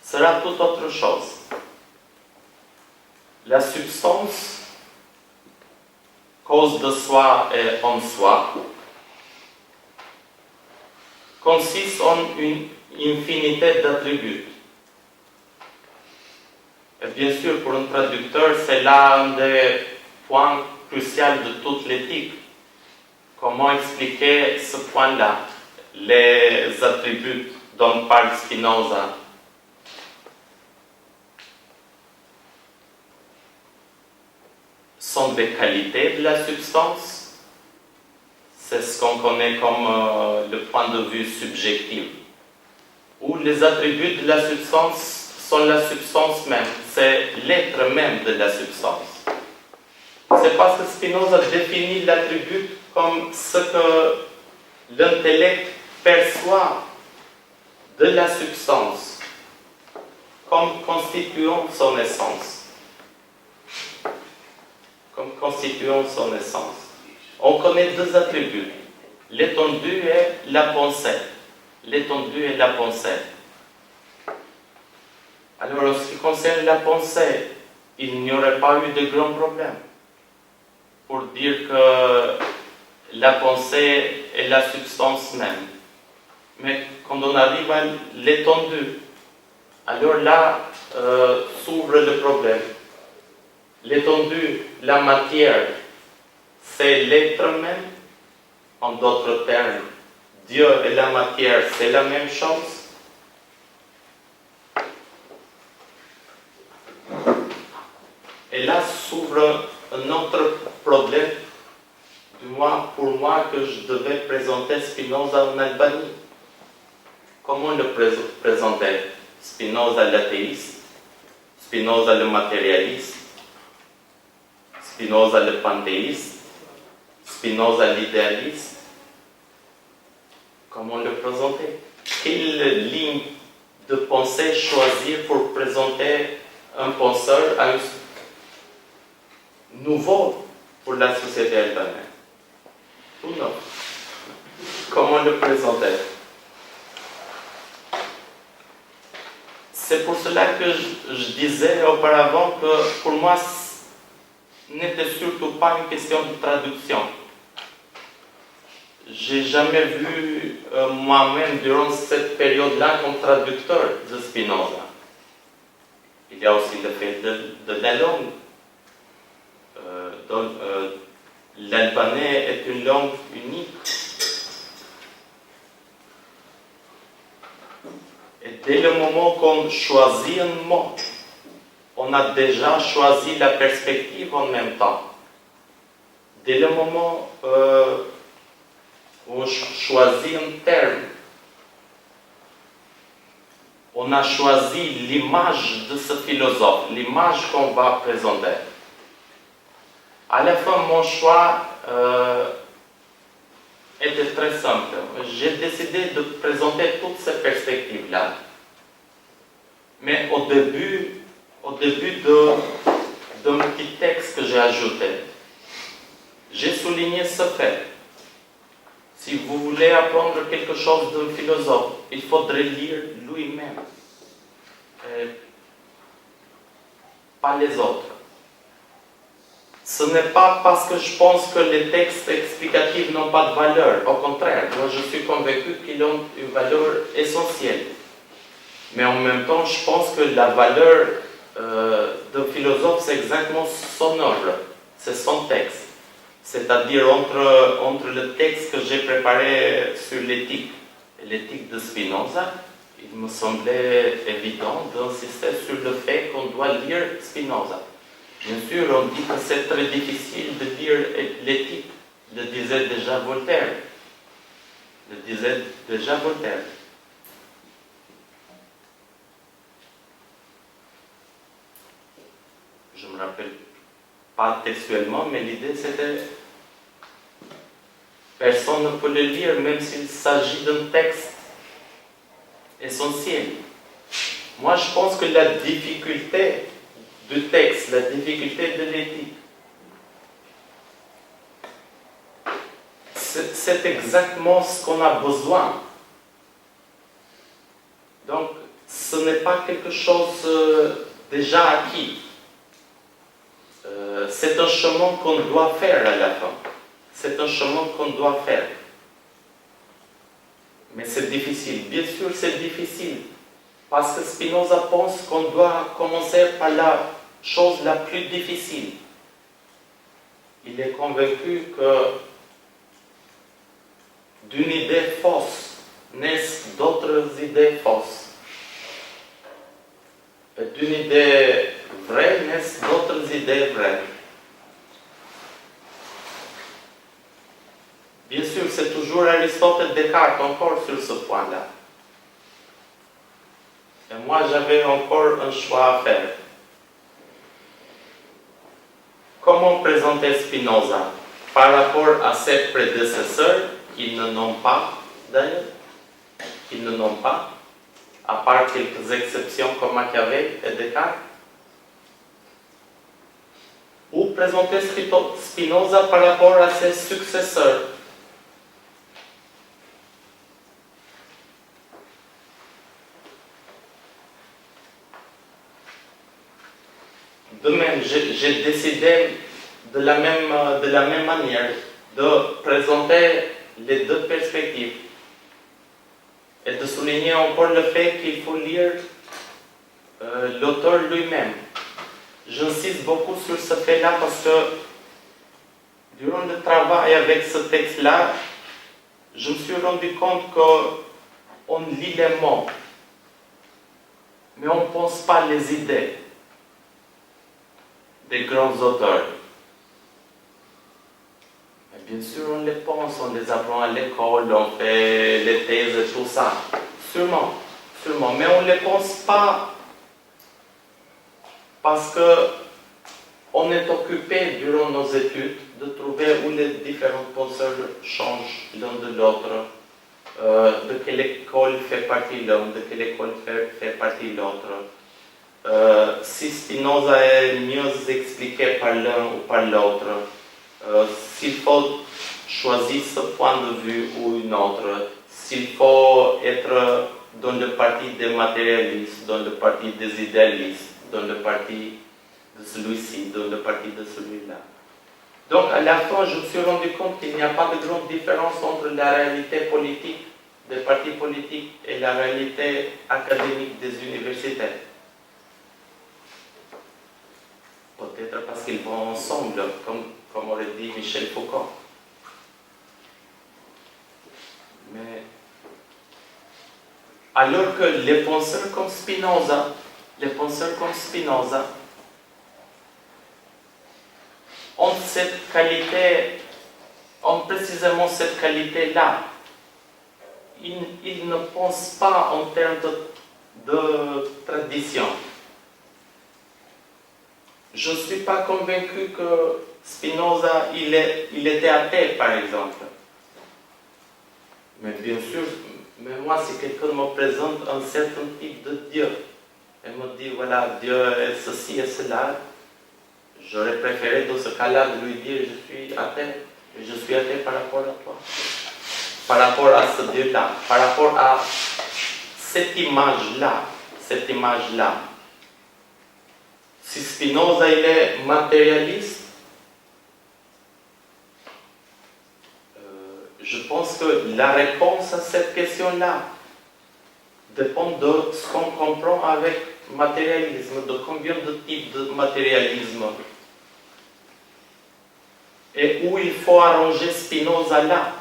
sera tout autre chose. La substance, cause de soi et en soi, consiste en une infinité d'attributs. Et bien sûr, pour un traducteur, c'est là un des points cruciaux de toute l'éthique. Comment expliquer ce point-là, les attributs dont parle Spinoza? Sont des qualités de la substance. C'est ce qu'on connaît comme le point de vue subjectif. Ou les attributs de la substance sont la substance même, c'est l'être même de la substance. C'est parce que Spinoza définit l'attribut comme ce que l'intellect perçoit de la substance, comme constituant son essence. Comme constituant son essence. On connaît deux attributs, l'étendue et la pensée. L'étendue et la pensée. Alors, en ce qui concerne la pensée, il n'y aurait pas eu de grands problèmes pour dire que la pensée est la substance même. Mais quand on arrive à l'étendue, alors là s'ouvre le problème. L'étendue, la matière, c'est l'être même, en d'autres termes, Dieu et la matière, c'est la même chose. Et là s'ouvre un autre problème, pour moi, que je devais présenter Spinoza en Albanie. Comment le présenter? Spinoza l'athéiste, Spinoza le matérialiste, Spinoza le panthéiste, Spinoza l'idéaliste. Comment le présenter? Quelle ligne de pensée choisir pour présenter un penseur nouveau pour la société albanaise? Tout neuf. Comment le présenter? C'est pour cela que je disais auparavant que pour moi, ce n'était surtout pas une question de traduction. J'ai jamais vu moi-même durant cette période-là comme traducteur de Spinoza. Il y a aussi le fait de la langue. L'albanais est une langue unique. Et dès le moment qu'on choisit un mot, on a déjà choisi la perspective en même temps. Dès le moment où on choisit un terme, on a choisi l'image de ce philosophe, l'image qu'on va présenter. À la fin, mon choix était très simple. J'ai décidé de présenter toutes ces perspectives-là. Mais au début d'un petit texte que j'ai ajouté, j'ai souligné ce fait. Si vous voulez apprendre quelque chose d'un philosophe, il faudrait lire lui-même, pas les autres. Ce n'est pas parce que je pense que les textes explicatifs n'ont pas de valeur. Au contraire, moi je suis convaincu qu'ils ont une valeur essentielle. Mais en même temps, je pense que la valeur d'un philosophe, c'est exactement son œuvre, c'est son texte. C'est-à-dire entre le texte que j'ai préparé sur l'éthique et l'éthique de Spinoza, il me semblait évident d'insister sur le fait qu'on doit lire Spinoza. Bien sûr, on dit que c'est très difficile de lire l'éthique, le disait déjà Voltaire. Je ne me rappelle pas textuellement, mais l'idée c'était personne ne peut le lire, même s'il s'agit d'un texte essentiel. Moi, je pense que la difficulté du texte, la difficulté de l'éthique, c'est exactement ce qu'on a besoin. Donc, ce n'est pas quelque chose déjà acquis. C'est un chemin qu'on doit faire à la fin. C'est un chemin qu'on doit faire. Mais c'est difficile. Bien sûr, c'est difficile. Parce que Spinoza pense qu'on doit commencer par la chose la plus difficile. Il est convaincu que d'une idée fausse naissent d'autres idées fausses. Et d'une idée vraie naissent d'autres idées vraies. Bien sûr, c'est toujours Aristote et Descartes encore sur ce point-là. Et moi, j'avais encore un choix à faire. Comment présenter Spinoza par rapport à ses prédécesseurs qui ne n'ont pas, d'ailleurs, à part quelques exceptions comme Machiavel et Descartes, ou présenter Spinoza par rapport à ses successeurs. De même, j'ai décidé de la même manière de présenter les deux perspectives et de souligner encore le fait qu'il faut lire l'auteur lui-même. J'insiste beaucoup sur ce fait-là parce que durant le travail avec ce texte-là, je me suis rendu compte qu'on lit les mots, mais on ne pense pas les idées des grands auteurs. Et bien sûr, on les pense, on les apprend à l'école, on fait les thèses et tout ça. Sûrement, sûrement. Mais on ne les pense pas parce qu'on est occupé durant nos études de trouver où les différents penseurs changent l'un de l'autre, de quelle école fait partie l'un, de quelle école fait partie l'autre. Si Spinoza est mieux expliqué par l'un ou par l'autre, s'il faut choisir ce point de vue ou une autre, s'il faut être dans le parti des matérialistes, dans le parti des idéalistes, dans le parti de celui-ci, dans le parti de celui-là. Donc à la fin, je me suis rendu compte qu'il n'y a pas de grande différence entre la réalité politique des partis politiques et la réalité académique des universités. Peut-être parce qu'ils vont ensemble, comme aurait dit Michel Foucault. Mais alors que les penseurs comme Spinoza ont cette qualité, ont précisément cette qualité-là. Ils ne pensent pas en termes de tradition. Je ne suis pas convaincu que Spinoza, il était athée, par exemple. Mais bien sûr, mais moi, si quelqu'un me présente un certain type de Dieu, et me dit, voilà, Dieu est ceci et cela, j'aurais préféré dans ce cas-là de lui dire, je suis athée. Et je suis athée par rapport à toi. Par rapport à ce Dieu-là. Par rapport à cette image-là. Cette image-là. Si Spinoza il est matérialiste, je pense que la réponse à cette question-là dépend de ce qu'on comprend avec matérialisme, de combien de types de matérialisme. Et où il faut arranger Spinoza là.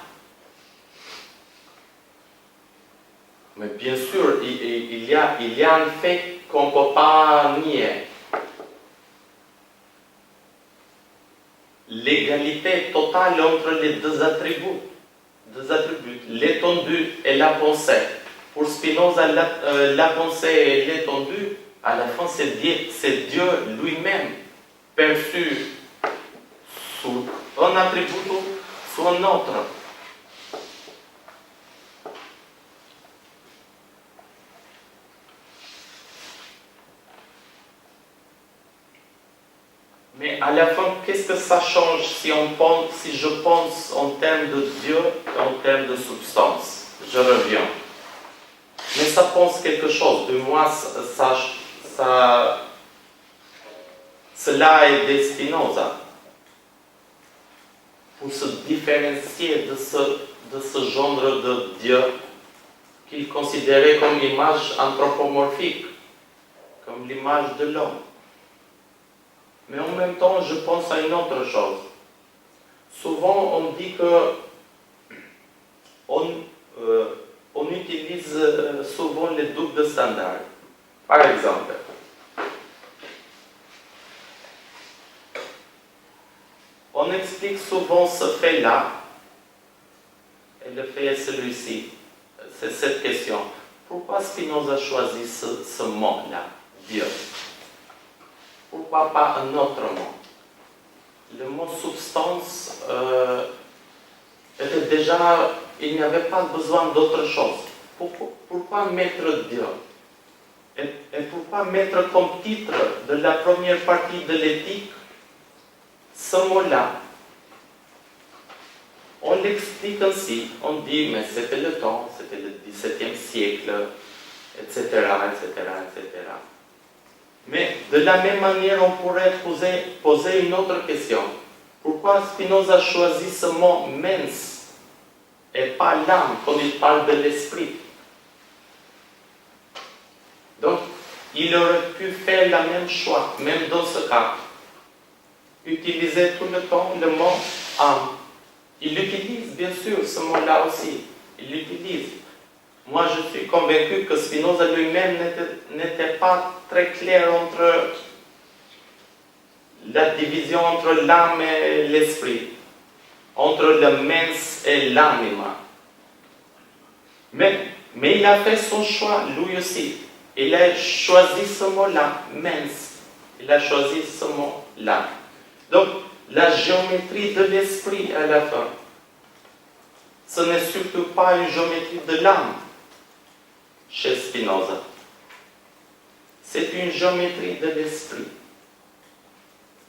Mais bien sûr, il y a un fait qu'on ne peut pas nier. L'égalité totale entre les deux attributs, l'étendue et la pensée. Pour Spinoza, la pensée et l'étendue, à la fin, c'est Dieu lui-même perçu sous un attribut ou sous un autre. Mais à la fin, qu'est-ce que ça change si je pense en termes de Dieu et en termes de substance? Je reviens. Mais ça pense quelque chose. De moi, cela est de Spinoza. Pour se différencier de ce genre de Dieu qu'il considérait comme image anthropomorphique, comme l'image de l'homme. Mais en même temps, je pense à une autre chose. Souvent, on dit que on utilise souvent les doubles standards. Par exemple, on explique souvent ce fait-là, et le fait est celui-ci. C'est cette question. Pourquoi Spinoza choisit ce mot-là, Dieu? Pourquoi pas un autre mot? Le mot substance était déjà, il n'y avait pas besoin d'autre chose. Pourquoi mettre Dieu? Et pourquoi mettre comme titre de la première partie de l'éthique ce mot-là? On l'explique ainsi, on dit, mais c'était le temps, c'était le XVIIe siècle, etc., etc., etc. Mais de la même manière, on pourrait poser une autre question. Pourquoi Spinoza choisit ce mot mens et pas l'âme quand il parle de l'esprit? Donc, il aurait pu faire le même choix, même dans ce cas. Utiliser tout le temps le mot âme. Il l'utilise bien sûr, ce mot-là aussi, il l'utilise. Moi, je suis convaincu que Spinoza lui-même n'était pas très clair entre la division entre l'âme et l'esprit, entre le mens et l'anima. Mais il a fait son choix, lui aussi. Il a choisi ce mot-là, mens. Il a choisi ce mot-là. Donc, la géométrie de l'esprit à la fin, ce n'est surtout pas une géométrie de l'âme chez Spinoza. C'est une géométrie de l'esprit.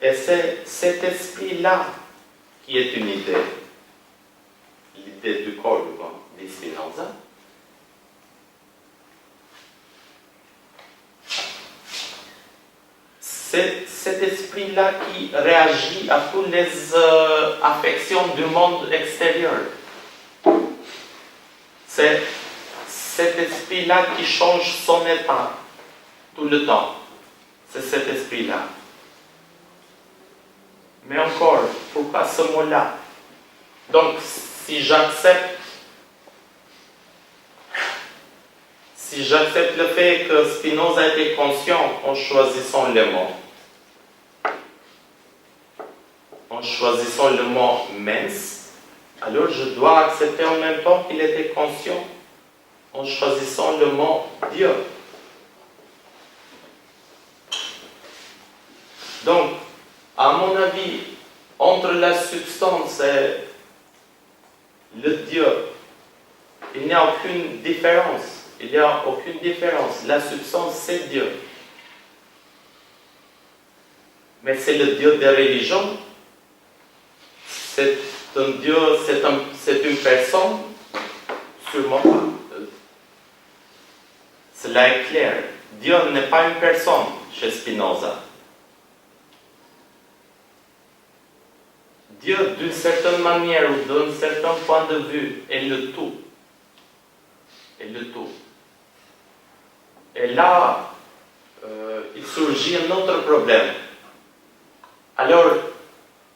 Et c'est cet esprit-là qui est une idée. L'idée du corps, dit Spinoza. C'est cet esprit-là qui réagit à toutes les affections du monde extérieur. C'est cet esprit-là qui change son état tout le temps. C'est cet esprit-là. Mais encore, pourquoi ce mot-là? Donc, si j'accepte le fait que Spinoza était conscient en choisissant les mots, mens, alors je dois accepter en même temps qu'il était conscient en choisissant le mot Dieu. Donc, à mon avis, entre la substance et le Dieu, il n'y a aucune différence. Il n'y a aucune différence. La substance, c'est Dieu. Mais c'est le Dieu des religions. C'est un Dieu, c'est une personne. Sûrement pas. Cela est clair. Dieu n'est pas une personne chez Spinoza. Dieu, d'une certaine manière ou d'un certain point de vue, est le tout. Est le tout. Et là, il surgit un autre problème. Alors,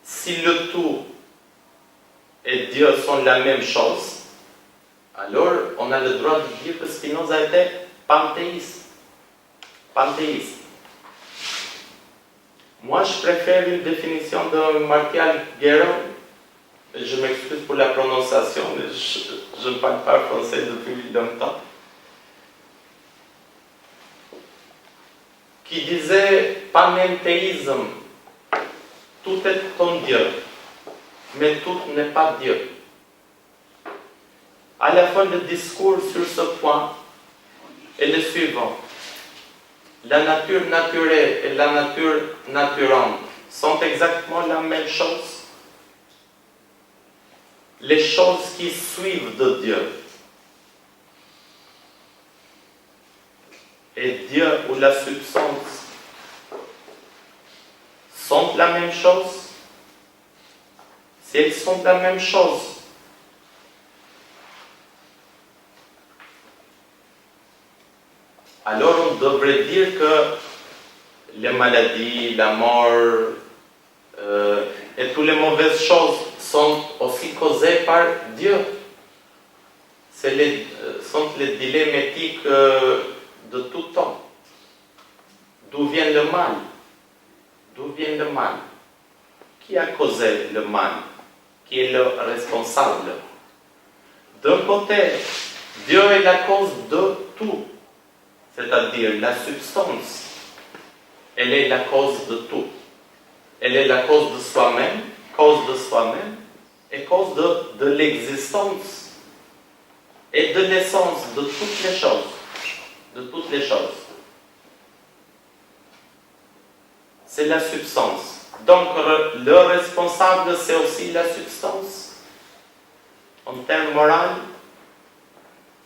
si le tout et Dieu sont la même chose, alors on a le droit de dire que Spinoza était panthéiste. Panthéiste. Moi, je préfère une définition de Martial Guérin. Je m'excuse pour la prononciation, mais je ne parle pas français depuis longtemps. Qui disait panenthéisme, tout est en Dieu, mais tout n'est pas Dieu. À la fin, le discours sur ce point est le suivant. La nature naturelle et la nature naturante sont exactement la même chose. Les choses qui suivent de Dieu et Dieu ou la substance sont la même chose. Si elles sont la même chose, alors on devrait dire que les maladies, la mort et toutes les mauvaises choses sont aussi causées par Dieu. Sont les dilemmes éthiques de tout temps. D'où vient le mal? D'où vient le mal? Qui a causé le mal? Qui est le responsable? D'un côté, Dieu est la cause de tout. C'est-à-dire la substance, elle est la cause de tout. Elle est la cause de soi-même et cause de l'existence et de l'essence de toutes les choses. De toutes les choses. C'est la substance. Donc le responsable, c'est aussi la substance. En termes moraux,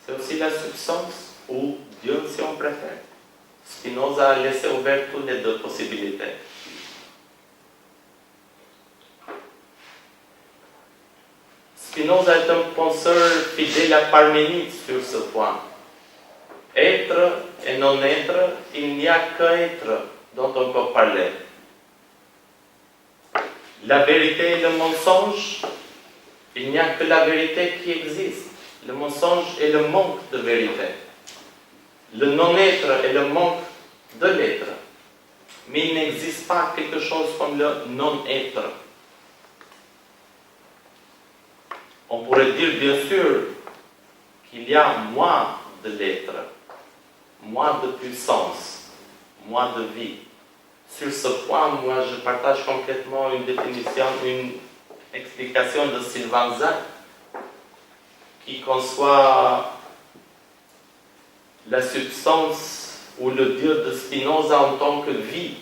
c'est aussi la substance ou Dieu, si on préfère. Spinoza a laissé ouvert toutes les deux possibilités. Spinoza est un penseur fidèle à Parménide sur ce point. Être et non être, il n'y a qu'être dont on peut parler. La vérité et le mensonge, Il n'y a que la vérité qui existe. Le mensonge est le manque de vérité. Le non-être est le manque de l'être. Mais il n'existe pas quelque chose comme le non-être. On pourrait dire bien sûr qu'il y a moins de l'être, moins de puissance, moins de vie. Sur ce point, moi je partage complètement une définition, une explication de Sylvain Zach qui conçoit la substance ou le Dieu de Spinoza en tant que vie,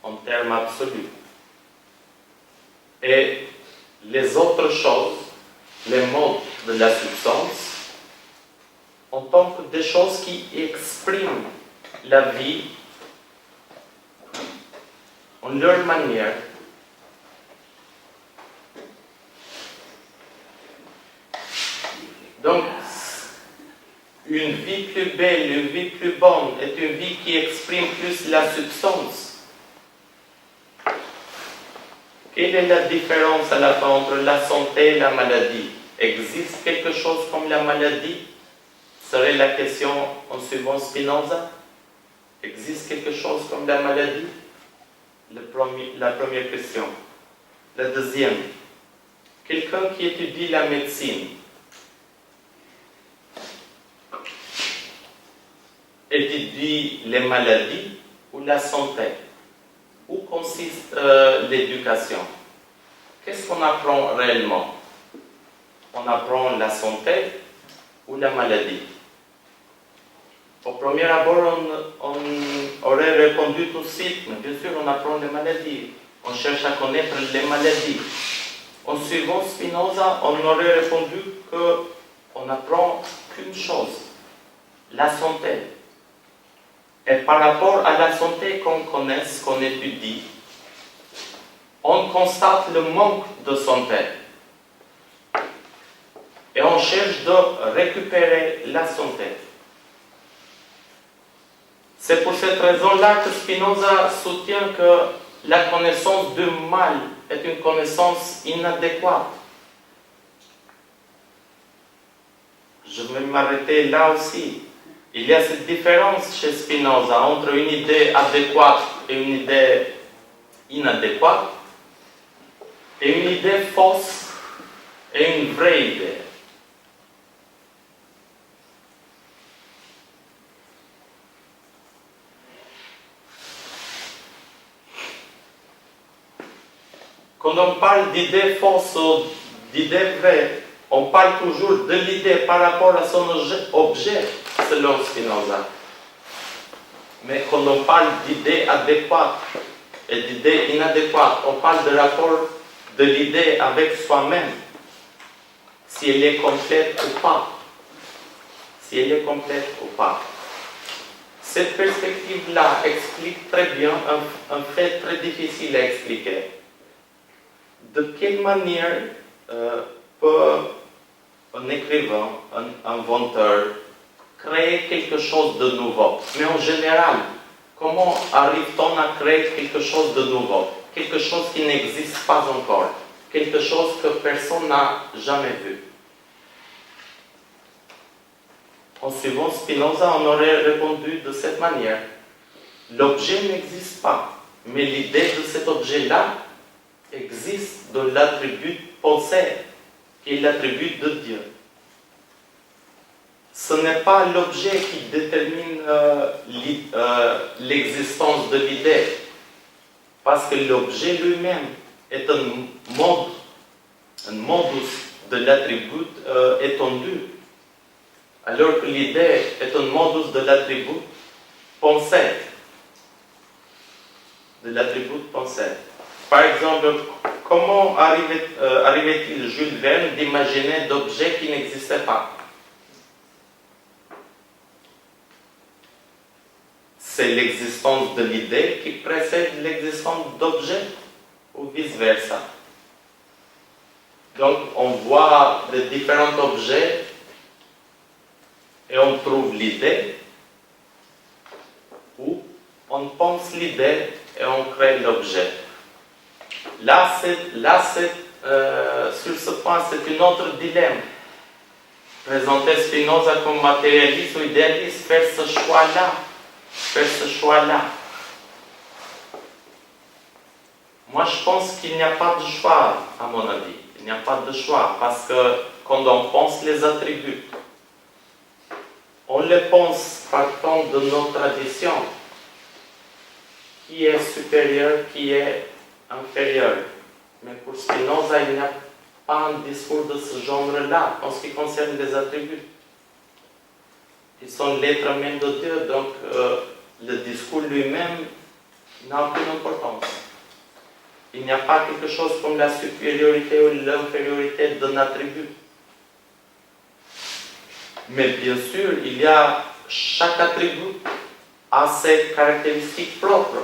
en termes absolus. Et les autres choses, les modes de la substance, en tant que des choses qui expriment la vie en leur manière. Donc, une vie plus belle, une vie plus bonne est une vie qui exprime plus la substance. Quelle est la différence à la fin entre la santé et la maladie? Existe quelque chose comme la maladie? Serait la question en suivant Spinoza. Existe quelque chose comme la maladie? La première question. La deuxième. Quelqu'un qui étudie la médecine étudie les maladies ou la santé? Où consiste l'éducation? Qu'est-ce qu'on apprend réellement? On apprend la santé ou la maladie? Au premier abord, on aurait répondu tout de suite, mais bien sûr, on apprend les maladies. On cherche à connaître les maladies. En suivant Spinoza, on aurait répondu qu'on n'apprend qu'une chose, la santé. Et par rapport à la santé qu'on connaît, qu'on étudie, on constate le manque de santé. Et on cherche de récupérer la santé. C'est pour cette raison-là que Spinoza soutient que la connaissance du mal est une connaissance inadéquate. Je vais m'arrêter là aussi. Il y a cette différence chez Spinoza entre une idée adéquate et une idée inadéquate, et une idée fausse et une vraie idée. Quand on parle d'idée fausse ou d'idée vraie, on parle toujours de l'idée par rapport à son objet, selon Spinoza. Mais quand on parle d'idée adéquate et d'idée inadéquate, on parle de rapport de l'idée avec soi-même, si elle est complète ou pas. Si elle est complète ou pas. Cette perspective-là explique très bien un fait très difficile à expliquer. De quelle manière peut un écrivain, un inventeur, créer quelque chose de nouveau? Mais en général, comment arrive-t-on à créer quelque chose de nouveau? Quelque chose qui n'existe pas encore. Quelque chose que personne n'a jamais vu. En suivant Spinoza, on aurait répondu de cette manière. L'objet n'existe pas, mais l'idée de cet objet-là existe dans l'attribut pensé, qui est l'attribut de Dieu. Ce n'est pas l'objet qui détermine l'existence de l'idée, parce que l'objet lui-même est un modus de l'attribut étendu, alors que l'idée est un modus de l'attribut pensé. Par exemple, comment arrivait-il Jules Verne d'imaginer d'objets qui n'existaient pas? C'est l'existence de l'idée qui précède l'existence d'objets ou vice-versa. Donc, on voit les différents objets et on trouve l'idée, ou on pense l'idée et on crée l'objet. Là, cette sur ce point, c'est un autre dilemme. Présenter Spinoza comme matérialiste ou idéaliste, faire ce choix-là. Moi, je pense qu'il n'y a pas de choix, à mon avis. Il n'y a pas de choix, parce que quand on pense les attributs, on les pense partant de nos traditions. Qui est supérieur, qui est inférieur. Mais pour Spinoza, il n'y a pas un discours de ce genre-là en ce qui concerne les attributs. Ils sont l'être même de Dieu, donc le discours lui-même n'a aucune importance. Il n'y a pas quelque chose comme la supériorité ou l'infériorité d'un attribut. Mais bien sûr, il y a chaque attribut a ses caractéristiques propres.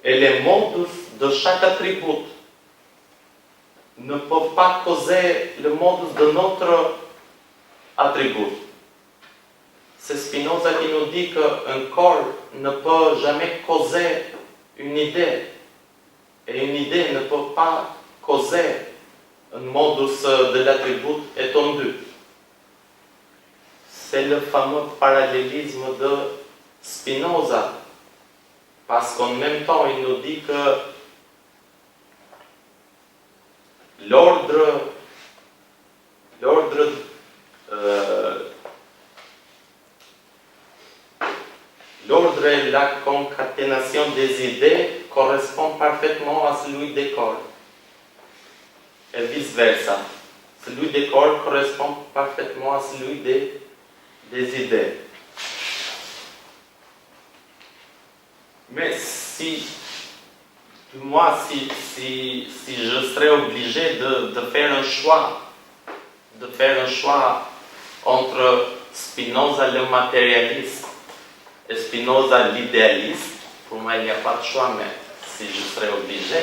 Et les modus de chaque attribut ne peuvent pas causer le modus de notre attribut. C'est Spinoza qui nous dit qu'un corps ne peut jamais causer une idée. Et une idée ne peut pas causer un modus de l'attribut étendu. C'est le fameux parallélisme de Spinoza. Parce qu'en même temps, il nous dit que l'ordre et la concaténation des idées correspondent parfaitement à celui des corps. Et vice-versa. Celui des corps correspond parfaitement à celui des idées. Mais si je serais obligé de faire un choix entre Spinoza le matérialiste et Spinoza l'idéaliste, pour moi il n'y a pas de choix, mais si je serais obligé,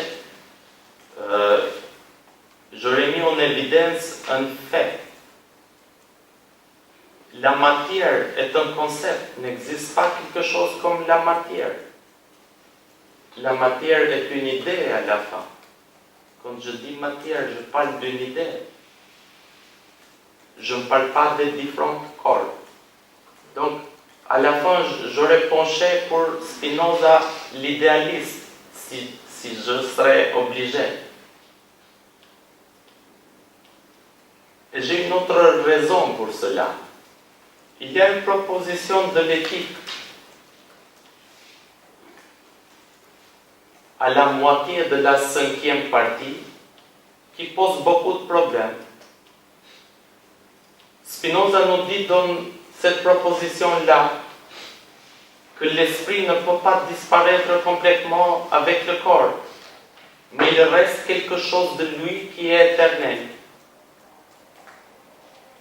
j'aurais mis en évidence un fait. La matière est un concept, il n'existe pas quelque chose comme la matière. La matière est une idée à la fin. Quand je dis matière, je parle d'une idée. Je ne parle pas des différents corps. Donc, à la fin, j'aurais penché pour Spinoza l'idéaliste, si je serais obligé. Et j'ai une autre raison pour cela. Il y a une proposition de l'éthique à la moitié de la 5e partie qui pose beaucoup de problèmes. Spinoza nous dit dans cette proposition-là que l'esprit ne peut pas disparaître complètement avec le corps, mais il reste quelque chose de lui qui est éternel.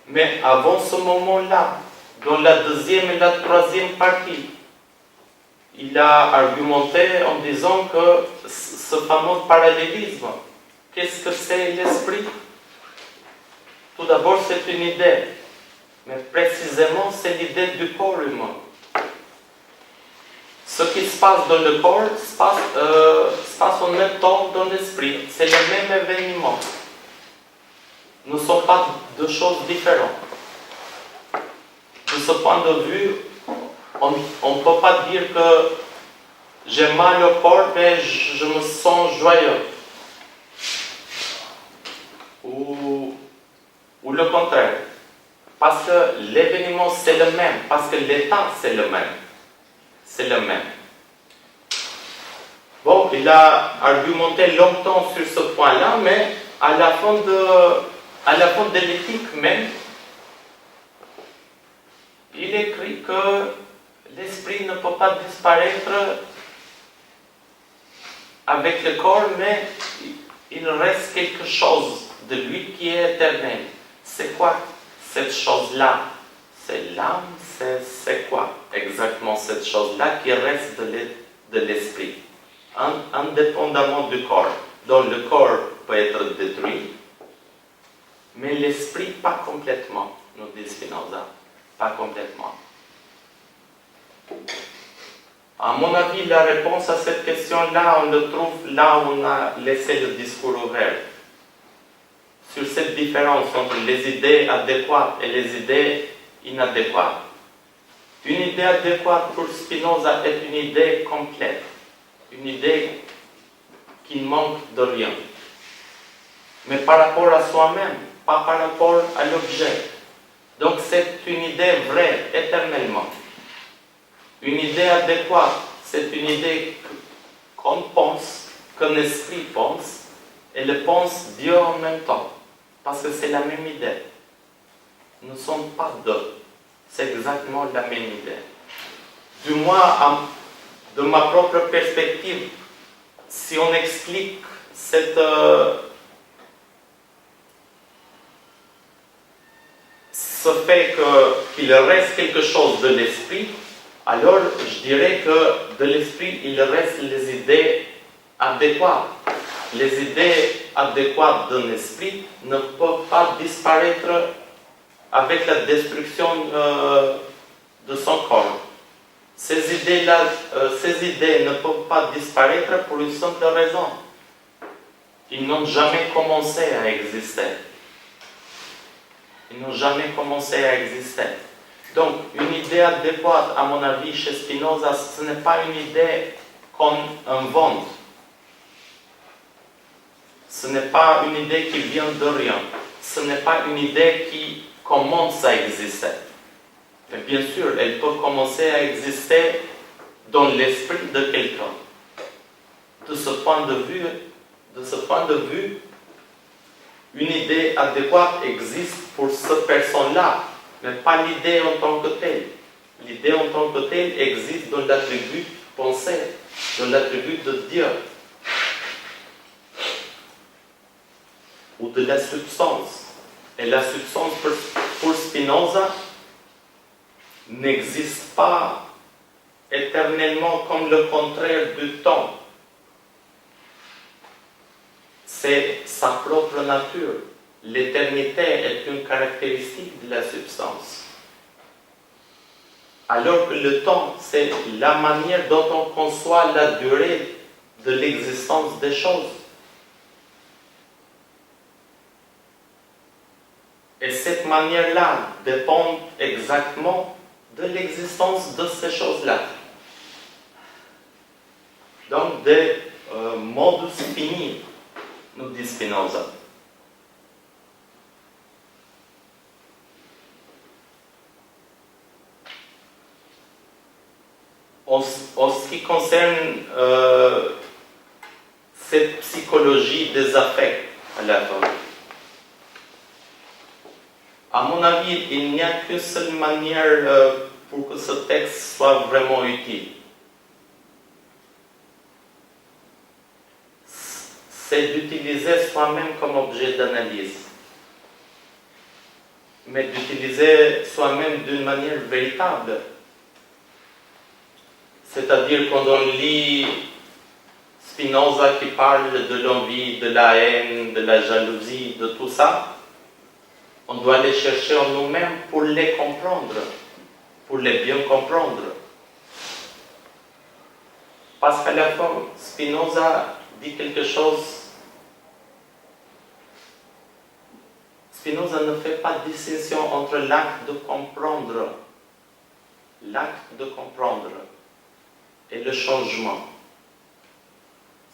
Mais avant ce moment-là, dans la 2e et la 3e partie, il a argumenté en disant que ce fameux parallélisme, qu'est-ce que c'est l'esprit? Tout d'abord, c'est une idée, mais précisément, c'est l'idée du corps humain. Ce qui se passe dans le corps se passe en même temps dans l'esprit. C'est le même événement. Nous ne sommes pas deux choses différentes. De ce point de vue, on ne peut pas dire que j'ai mal au corps, mais je me sens joyeux. Ou le contraire. Parce que l'événement, c'est le même. Parce que l'état, c'est le même. C'est le même. Bon, il a argumenté longtemps sur ce point-là, mais à la fin de l'éthique même, il écrit que l'esprit ne peut pas disparaître avec le corps, mais il reste quelque chose de lui qui est éternel. C'est quoi cette chose-là? C'est l'âme, c'est quoi exactement cette chose-là qui reste de l'esprit, indépendamment du corps. Donc le corps peut être détruit, mais l'esprit pas complètement, nous dit Spinoza. Pas complètement. À mon avis, la réponse à cette question-là, on le trouve là où on a laissé le discours ouvert. Sur cette différence entre les idées adéquates et les idées inadéquates. Une idée adéquate pour Spinoza est une idée complète, une idée qui ne manque de rien. Mais par rapport à soi-même, pas par rapport à l'objet. Donc c'est une idée vraie, éternellement. Une idée adéquate, c'est une idée qu'on pense, qu'un esprit pense, et le pense Dieu en même temps. Parce que c'est la même idée. Nous ne sommes pas deux. C'est exactement la même idée. Du moins, de ma propre perspective, si on explique ce fait qu'il reste quelque chose de l'esprit, alors je dirais que de l'esprit, il reste les idées adéquates. Les idées adéquates d'un esprit ne peuvent pas disparaître avec la destruction de son corps. Ces idées ne peuvent pas disparaître pour une simple raison. Ils n'ont jamais commencé à exister. Ils n'ont jamais commencé à exister. Donc, une idée adéquate, à mon avis, chez Spinoza, ce n'est pas une idée qu'on invente. Ce n'est pas une idée qui vient de rien. Ce n'est pas une idée qui commence à exister. Mais bien sûr, elle peut commencer à exister dans l'esprit de quelqu'un. De ce point de vue, une idée adéquate existe pour cette personne-là, mais pas l'idée en tant que telle. L'idée en tant que telle existe dans l'attribut pensé, dans l'attribut de Dieu, ou de la substance. Et la substance, pour Spinoza, n'existe pas éternellement comme le contraire du temps. C'est sa propre nature. L'éternité est une caractéristique de la substance. Alors que le temps, c'est la manière dont on conçoit la durée de l'existence des choses. Et cette manière-là dépend exactement de l'existence de ces choses-là. Donc, des modus finis, nous dit Spinoza. En ce qui concerne cette psychologie des affects à la fin, à mon avis, il n'y a qu'une seule manière pour que ce texte soit vraiment utile. C'est d'utiliser soi-même comme objet d'analyse. Mais d'utiliser soi-même d'une manière véritable. C'est-à-dire quand on lit Spinoza qui parle de l'envie, de la haine, de la jalousie, de tout ça, on doit les chercher en nous-mêmes pour les comprendre, pour les bien comprendre. Parce qu'à la fin, Spinoza dit quelque chose. Spinoza ne fait pas de distinction entre l'acte de comprendre et le changement.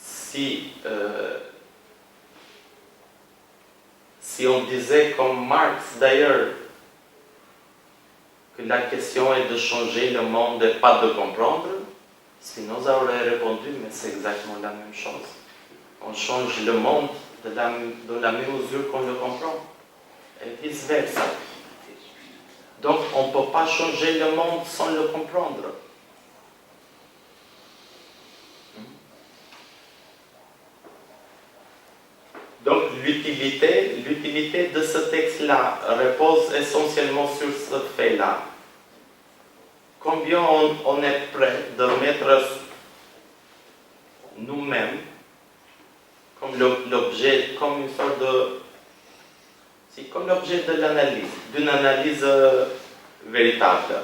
Si on disait comme Marx d'ailleurs que la question est de changer le monde et pas de comprendre, Spinoza aurait répondu, mais c'est exactement la même chose. On change le monde dans la même mesure qu'on le comprend, et vice-versa. Donc on ne peut pas changer le monde sans le comprendre. Donc l'utilité de ce texte-là repose essentiellement sur ce fait-là. Combien on est prêt de mettre nous-mêmes comme l'objet, comme une sorte de... C'est comme l'objet de l'analyse, d'une analyse véritable.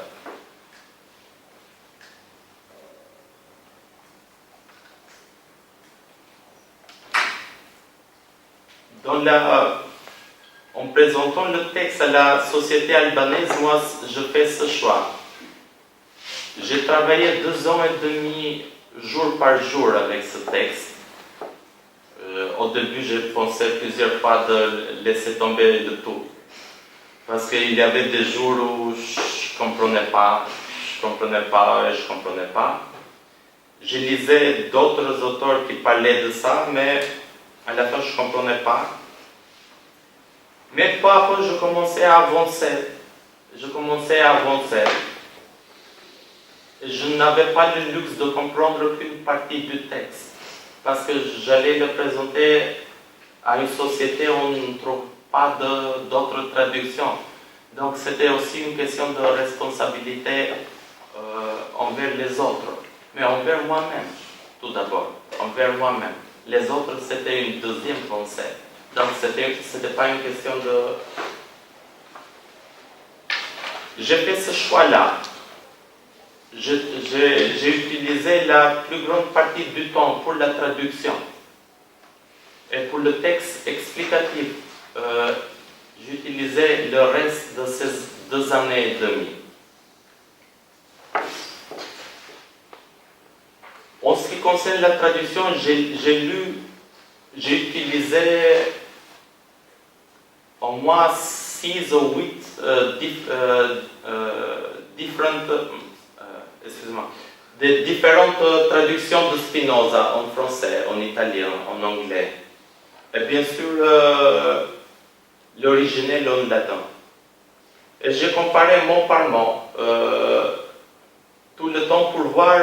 En présentant le texte à la société albanaise, moi, je fais ce choix. J'ai travaillé 2 ans et demi, jour par jour, avec ce texte. Au début, j'ai pensé plusieurs fois de laisser tomber le tout. Parce qu'il y avait des jours où je comprenais pas. Je lisais d'autres auteurs qui parlaient de ça, mais à la fin, je ne comprenais pas. Mais peu à peu, je commençais à avancer. Je n'avais pas le luxe de comprendre qu'une partie du texte. Parce que j'allais le présenter à une société où on ne trouve pas d'autres traductions. Donc c'était aussi une question de responsabilité envers les autres. Mais envers moi-même, tout d'abord. Envers moi-même. Les autres, c'était une deuxième pensée. Donc c'était pas une question de... J'ai fait ce choix-là. J'ai utilisé la plus grande partie du temps pour la traduction. Et pour le texte explicatif, j'ai utilisé le reste de ces 2 années et demie. En ce qui concerne la traduction, j'ai utilisé au moins 6 ou 8 différentes traductions de Spinoza en français, en italien, en anglais. Et bien sûr, l'original en latin. Et j'ai comparé mot par mot tout le temps pour voir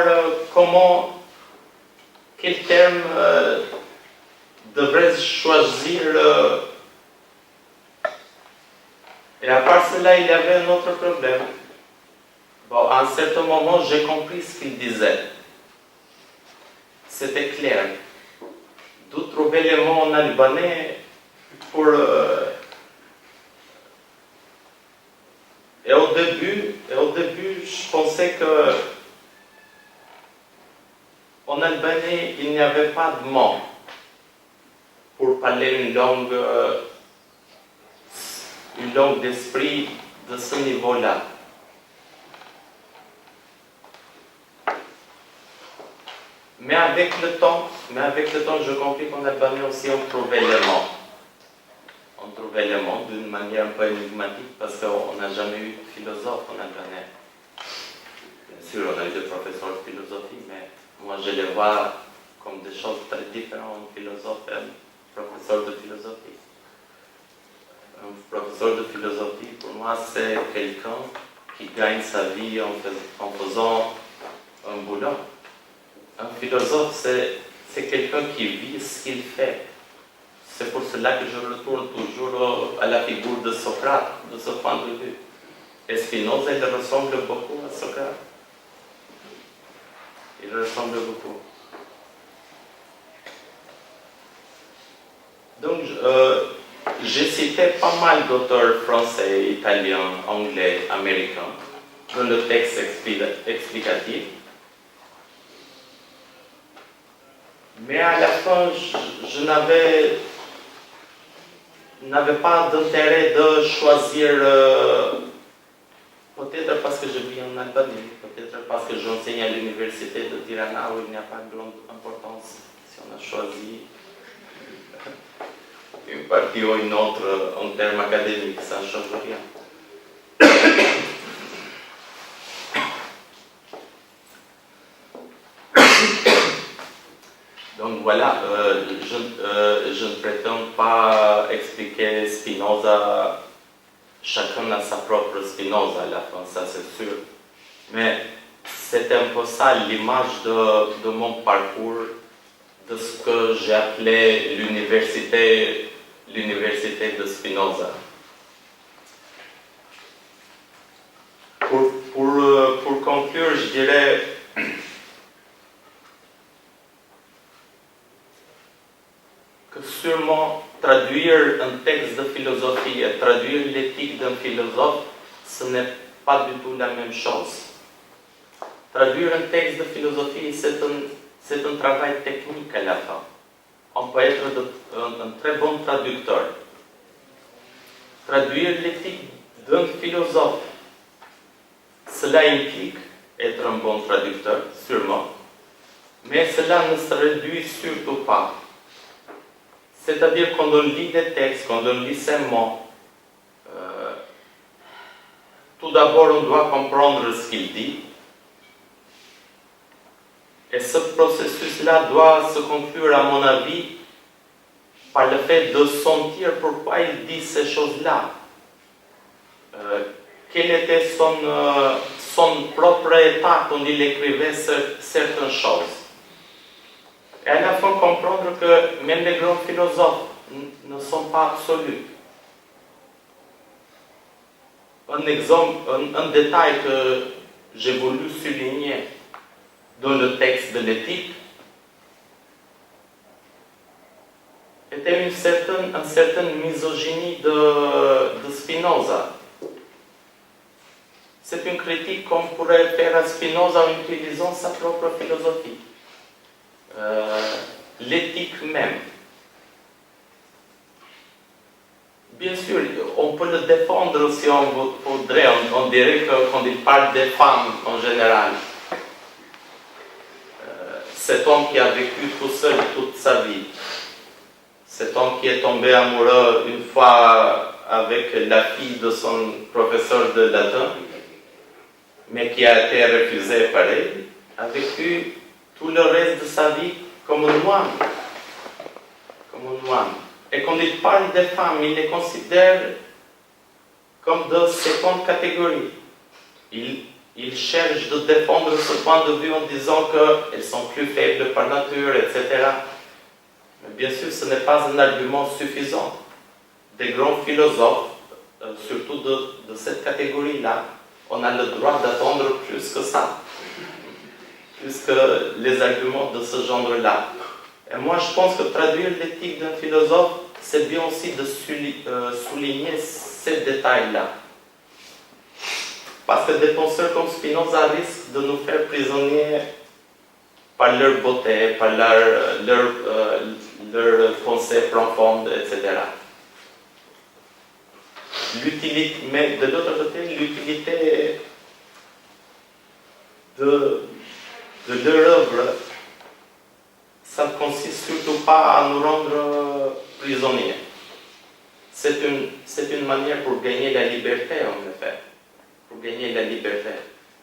quel terme devrais-je choisir. Et à part cela, il y avait un autre problème. Bon, à un certain moment, j'ai compris ce qu'il disait. C'était clair. D'où trouver les mots en albanais pour... Et au début, je pensais que en albanais, il n'y avait pas de mots pour parler une langue d'esprit de ce niveau-là. Mais avec le temps, je compris qu'en albanais aussi on trouvait les mots. On trouvait les mots d'une manière un peu énigmatique parce qu'on n'a jamais eu de philosophe en albanais. Bien sûr, on a eu des professeurs de philosophie, mais moi je les vois comme des choses très différentes, philosophe et professeur de philosophie. Un professeur de philosophie, pour moi, c'est quelqu'un qui gagne sa vie en faisant un boulot. Un philosophe, c'est quelqu'un qui vit ce qu'il fait. C'est pour cela que je retourne toujours à la figure de Socrate, de ce point de vue. Et Spinoza, il ressemble beaucoup à Socrate. Il ressemble beaucoup. Donc, j'ai cité pas mal d'auteurs français, italiens, anglais, américains dans le texte explicatif. Mais à la fin, je n'avais pas d'intérêt de choisir, peut-être parce que je vis en Albanie, peut-être parce que j'enseigne à l'université de Tirana où il n'y a pas de grande importance si on a choisi une partie ou une autre en termes académiques, ça ne change rien. Donc voilà, je ne prétends pas expliquer Spinoza, chacun a sa propre Spinoza à la fin, ça c'est sûr. Mais c'est un peu ça l'image de mon parcours, de ce que j'ai appelé l'université de Spinoza. Pour conclure, je dirais que sûrement traduire un texte de philosophie et traduire l'éthique d'un philosophe, ce n'est pas du tout la même chose. Traduire un texte de philosophie, c'est un travail technique à la fin. on peut être un très bon traducteur. Traduire l'éthique d'un philosophe, cela implique être un bon traducteur, sûrement, mais cela ne se réduit surtout pas. C'est-à-dire quand on lit les textes, quand on lit ces mots, tout d'abord on doit comprendre ce qu'il dit, et ce processus-là doit se conclure, à mon avis, par le fait de sentir pourquoi il dit ces choses-là. Quel était son propre état quand il écrivait certaines choses. Et à la fin comprendre que même les grands philosophes ne sont pas absolus. Un exemple, un détail que j'ai voulu souligner dans le texte de l'éthique était une certaine misogynie de Spinoza. C'est une critique qu'on pourrait faire à Spinoza en utilisant sa propre philosophie. L'éthique même. Bien sûr, on peut le défendre si on voudrait. On dirait que quand il parle des femmes en général, cet homme qui a vécu tout seul toute sa vie, cet homme qui est tombé amoureux une fois avec la fille de son professeur de latin, mais qui a été refusé pareil, a vécu tout le reste de sa vie comme un moine. Comme un moine. Et quand il parle des femmes, il les considère comme de seconde catégorie. Il cherche de défendre ce point de vue en disant qu'elles sont plus faibles par nature, etc. Mais bien sûr, ce n'est pas un argument suffisant. Des grands philosophes, surtout de cette catégorie-là, on a le droit d'attendre plus que ça, plus que les arguments de ce genre-là. Et moi, je pense que traduire l'éthique d'un philosophe, c'est bien aussi de souligner ces détails-là. Parce que des penseurs comme Spinoza risquent de nous faire prisonniers par leur beauté, par leur pensée profonde, etc. Mais de l'autre côté, l'utilité de leur œuvre, ça ne consiste surtout pas à nous rendre prisonniers. C'est une manière pour gagner la liberté, en effet. Pour gagner la liberté.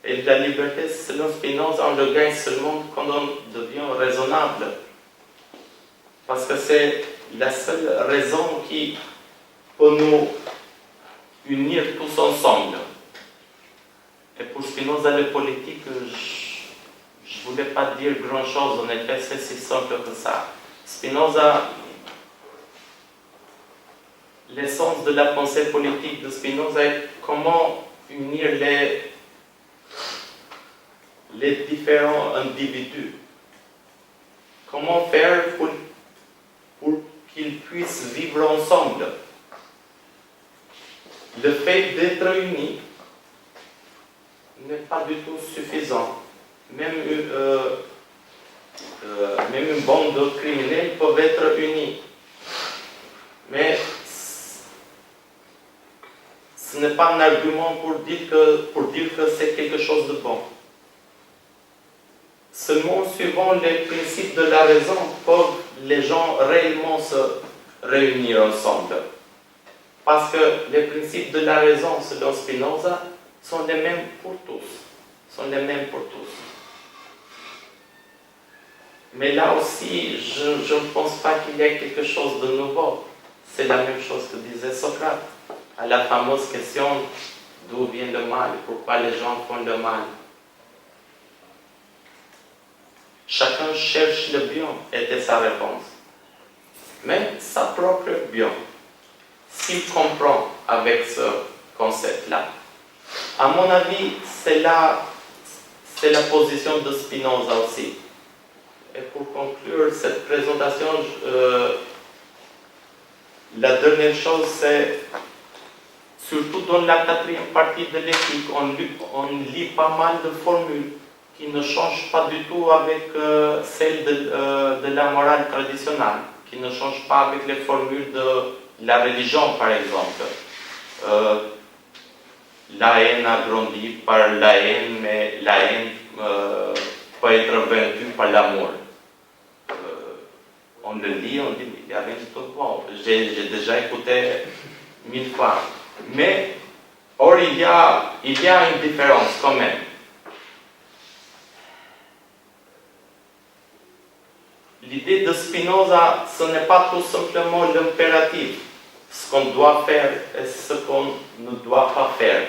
Et la liberté, selon Spinoza, on le gagne seulement quand on devient raisonnable. Parce que c'est la seule raison qui peut nous unir tous ensemble. Et pour Spinoza, le politique, je ne voulais pas dire grand-chose, en effet, c'est si simple que ça. Spinoza, l'essence de la pensée politique de Spinoza est comment unir les différents individus. Comment faire pour qu'ils puissent vivre ensemble. Le fait d'être unis n'est pas du tout suffisant. Même une bande de criminels peuvent être unis. Mais ce n'est pas un argument pour dire que c'est quelque chose de bon. Seulement suivant les principes de la raison peuvent les gens réellement se réunir ensemble. Parce que les principes de la raison, selon Spinoza, sont les mêmes pour tous. Sont les mêmes pour tous. Mais là aussi, je ne pense pas qu'il y ait quelque chose de nouveau. C'est la même chose que disait Socrate. À la fameuse question d'où vient le mal, pourquoi les gens font le mal. Chacun cherche le bien, était sa réponse. Mais sa propre bien. S'il comprend avec ce concept-là. À mon avis, c'est la position de Spinoza aussi. Et pour conclure cette présentation, la dernière chose, c'est surtout dans la quatrième partie de l'éthique, on lit pas mal de formules qui ne changent pas du tout avec celles de la morale traditionnelle. qui ne change pas avec les formules de la religion, par exemple. La haine a grandi par la haine, mais la haine peut être vaincue par l'amour. On le lit, on dit, il y a rien de tout bon. J'ai déjà écouté 1000 fois. Mais, or, il y a une différence quand même. L'idée de Spinoza, ce n'est pas tout simplement l'impératif, ce qu'on doit faire et ce qu'on ne doit pas faire.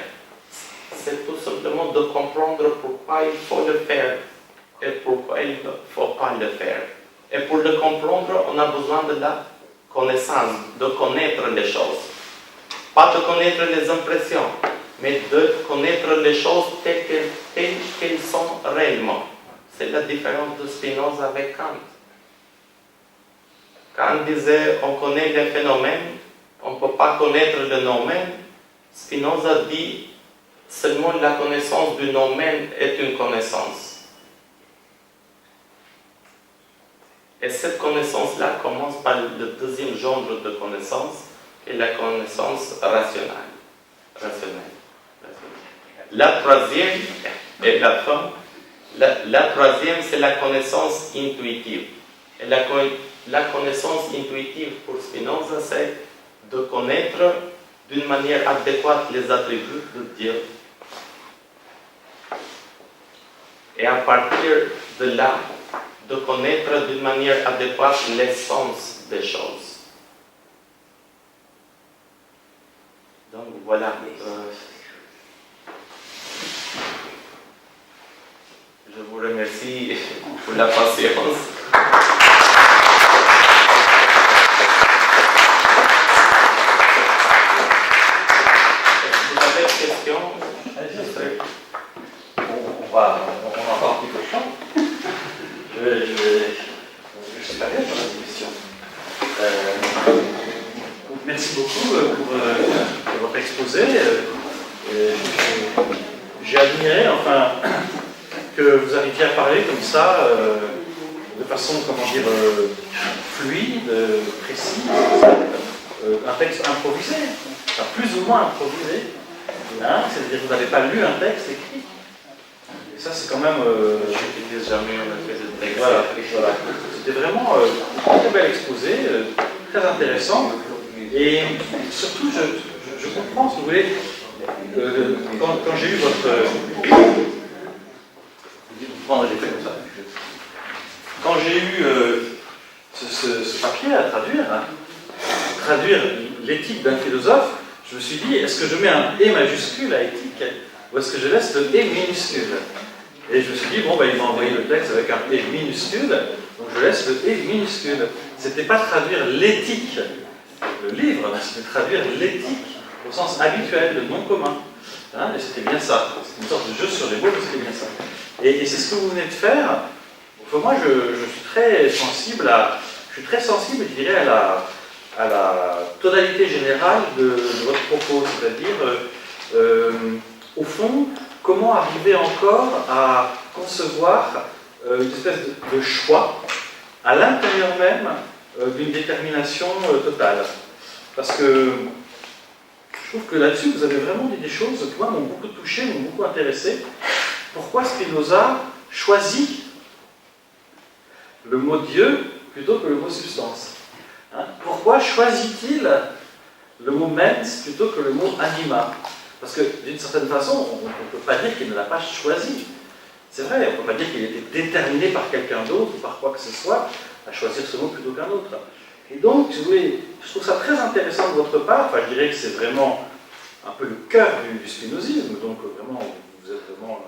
C'est tout simplement de comprendre pourquoi il faut le faire et pourquoi il ne faut pas le faire. Et pour le comprendre, on a besoin de la connaissance, de connaître les choses. Pas de connaître les impressions, mais de connaître les choses telles qu'elles sont réellement. C'est la différence de Spinoza avec Kant. Kant disait, on connaît les phénomènes, on ne peut pas connaître le nomen. Spinoza dit, seulement la connaissance du nomen est une connaissance. Et cette connaissance-là commence par le deuxième genre de connaissance, qui est la connaissance rationnelle. La troisième, et la fin, la troisième, c'est la connaissance intuitive. Et la connaissance intuitive pour Spinoza, c'est de connaître d'une manière adéquate les attributs de Dieu. Et à partir de là, de connaître d'une manière adéquate l'essence des choses. Donc voilà. Je vous remercie pour la patience. Vous avez des questions? On a encore un petit peu de temps. Je suis pas bien pour la question. Merci beaucoup pour votre exposé. J'ai admiré, enfin, que vous arriviez à parler comme ça, de façon, comment dire, fluide, précise, un texte improvisé, enfin, plus ou moins improvisé, hein, c'est-à-dire que vous n'avez pas lu un texte écrit. Et ça, c'est quand même... Je n'utilise jamais un fait de texte. Voilà. C'était vraiment un très bel exposé, très intéressant. Et surtout, je comprends, si vous voulez, quand j'ai eu votre... Quand j'ai eu ce papier à traduire l'éthique d'un philosophe, je me suis dit, est-ce que je mets un « et » majuscule à éthique ou est-ce que je laisse le « et » minuscule? Et je me suis dit, bon, ben, il m'a envoyé le texte avec un « et » minuscule, donc je laisse le « et » minuscule. C'était pas traduire l'éthique, le livre, mais c'était traduire l'éthique au sens habituel, le nom commun. Hein, et c'était bien ça. C'était une sorte de jeu sur les mots, mais c'était bien ça. Et c'est ce que vous venez de faire. Enfin, moi, je suis très sensible, je dirais, à la tonalité générale de votre propos, c'est-à-dire, au fond, comment arriver encore à concevoir une espèce de choix à l'intérieur même d'une détermination totale. Parce que je trouve que là-dessus, vous avez vraiment dit des choses qui, moi, m'ont beaucoup touché, m'ont beaucoup intéressé. Pourquoi Spinoza choisit le mot Dieu plutôt que le mot substance? Hein? Pourquoi choisit-il le mot mens plutôt que le mot anima? Parce que d'une certaine façon, on ne peut pas dire qu'il ne l'a pas choisi. C'est vrai, on ne peut pas dire qu'il était déterminé par quelqu'un d'autre ou par quoi que ce soit à choisir ce mot plutôt qu'un autre. Et donc, si vous voulez, je trouve ça très intéressant de votre part. Enfin, je dirais que c'est vraiment un peu le cœur du spinozisme. Donc, vraiment, vous êtes vraiment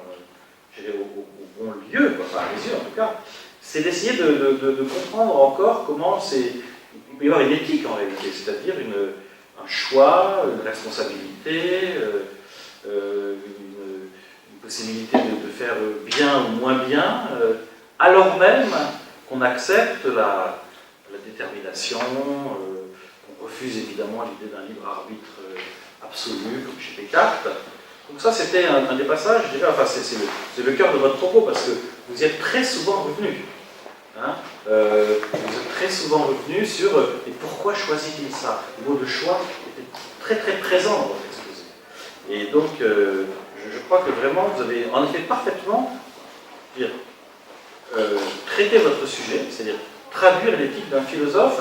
au bon lieu, quoi, enfin, à mes yeux en tout cas. C'est d'essayer de comprendre encore comment il peut y avoir une éthique en réalité, c'est-à-dire un choix, une responsabilité, une possibilité de faire bien ou moins bien, alors même qu'on accepte la détermination, qu'on refuse évidemment l'idée d'un libre arbitre absolu, comme chez Descartes. Donc ça, c'était un des passages, je dirais, enfin, c'est le cœur de votre propos, parce que vous y êtes très souvent revenu. Hein, vous êtes très souvent revenu sur et pourquoi choisit-il ça? Le mot de choix était très très présent dans votre exposé. Et donc, je crois que vraiment, vous avez en effet parfaitement traité votre sujet, c'est-à-dire traduire l'éthique d'un philosophe.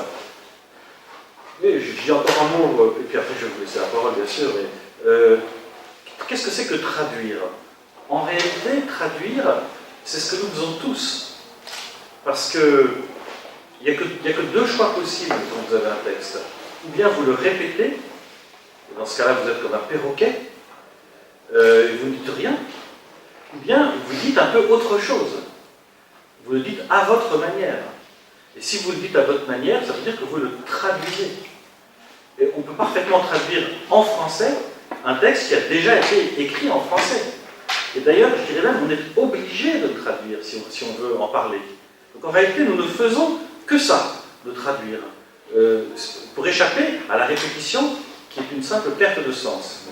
Et j'y entends un mot, et puis après je vais vous laisser la parole bien sûr, mais qu'est-ce que c'est que traduire? En réalité, traduire, c'est ce que nous faisons tous. Parce que il n'y a que deux choix possibles quand vous avez un texte. Ou bien vous le répétez, et dans ce cas-là vous êtes comme un perroquet, et vous ne dites rien, ou bien vous dites un peu autre chose. Vous le dites à votre manière. Et si vous le dites à votre manière, ça veut dire que vous le traduisez. Et on peut parfaitement traduire en français un texte qui a déjà été écrit en français. Et d'ailleurs, je dirais même, on est obligé de le traduire si on veut en parler. Donc en réalité, nous ne faisons que ça, de traduire, pour échapper à la répétition qui est une simple perte de sens.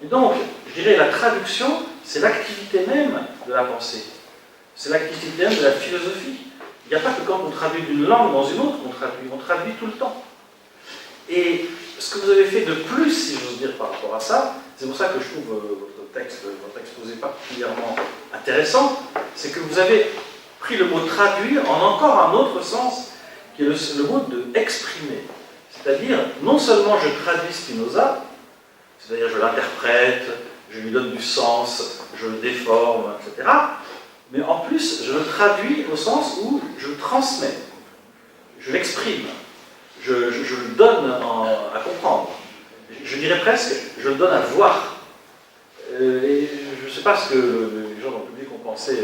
Et donc, je dirais, la traduction, c'est l'activité même de la pensée. C'est l'activité même de la philosophie. Il n'y a pas que quand on traduit d'une langue dans une autre on traduit tout le temps. Et ce que vous avez fait de plus, si j'ose dire, par rapport à ça, c'est pour ça que je trouve votre exposé particulièrement intéressant, c'est que vous avez pris le mot traduire en encore un autre sens, qui est le mot de exprimer. C'est-à-dire, non seulement je traduis Spinoza, c'est-à-dire je l'interprète, je lui donne du sens, je le déforme, etc., mais en plus, je le traduis au sens où je le transmets, je l'exprime, je le donne à comprendre. Je dirais presque, je le donne à voir. Et je ne sais pas ce que les gens dans le public ont pensé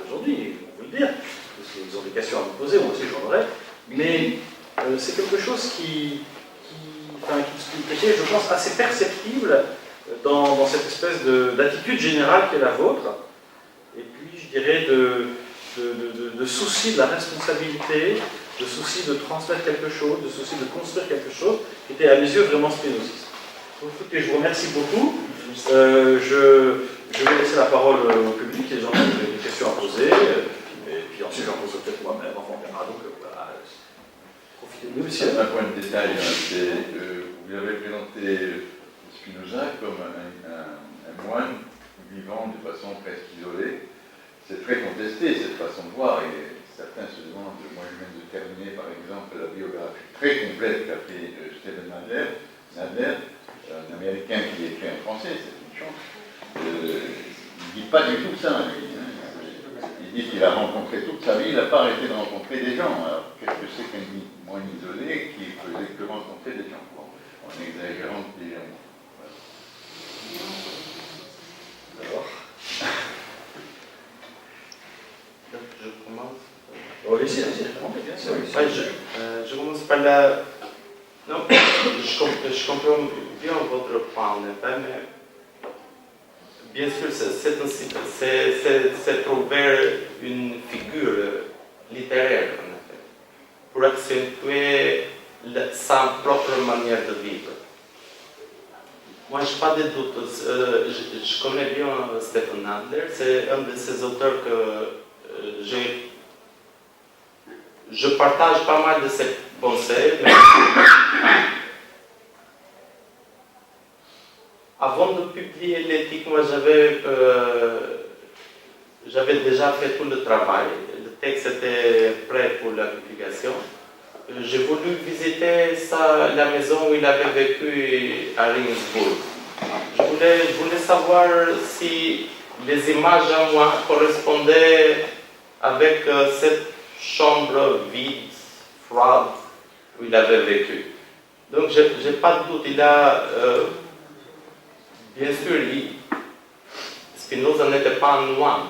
aujourd'hui, on peut le dire, parce qu'ils ont des questions à vous poser, moi aussi j'en aurais, mais c'est quelque chose qui était, je pense, assez perceptible dans cette espèce d'attitude générale qui est la vôtre, et puis je dirais de souci de la responsabilité, de souci de transmettre quelque chose, de souci de construire quelque chose, qui était à mes yeux vraiment spinoziste. Donc écoutez, je vous remercie beaucoup. Je vais laisser la parole au public, les gens qui ont des questions à poser, et puis ensuite j'en poserai peut-être moi-même, enfin on verra. Donc voilà, profitez-nous, monsieur. Un point de détail, vous avez présenté Spinoza comme un moine vivant de façon presque isolée. C'est très contesté cette façon de voir, et certains se demandent, moi je viens de terminer par exemple la biographie très complète qu'a fait Steven Nadler, un Américain qui écrit en français, c'est une chance. Il ne dit pas du tout ça, lui. Il dit qu'il a rencontré toute sa vie, il n'a pas arrêté de rencontrer des gens. Alors, qu'est-ce que c'est qu'un moine isolé qui faisait que rencontrer des gens, en exagérant légèrement. Alors, Je commence. oh, allez-y, bien sûr. Je commence par la... Non, je comprends bien votre point, en effet, mais bien sûr, c'est trouver une figure littéraire, en effet, pour accentuer sa propre manière de vivre. Moi, je n'ai pas de doute. Je connais bien Stephen Nadler, c'est un de ces auteurs que je partage pas mal de ses pensées, mais avant de publier l'éthique, moi j'avais déjà fait tout le travail. Le texte était prêt pour la publication. J'ai voulu visiter la maison où il avait vécu à Regensburg. Je voulais savoir si les images en moi correspondaient avec cette chambre vide, froide, où il avait vécu. Donc, je n'ai pas de doute. Il a, bien sûr, Spinoza n'était pas un moine.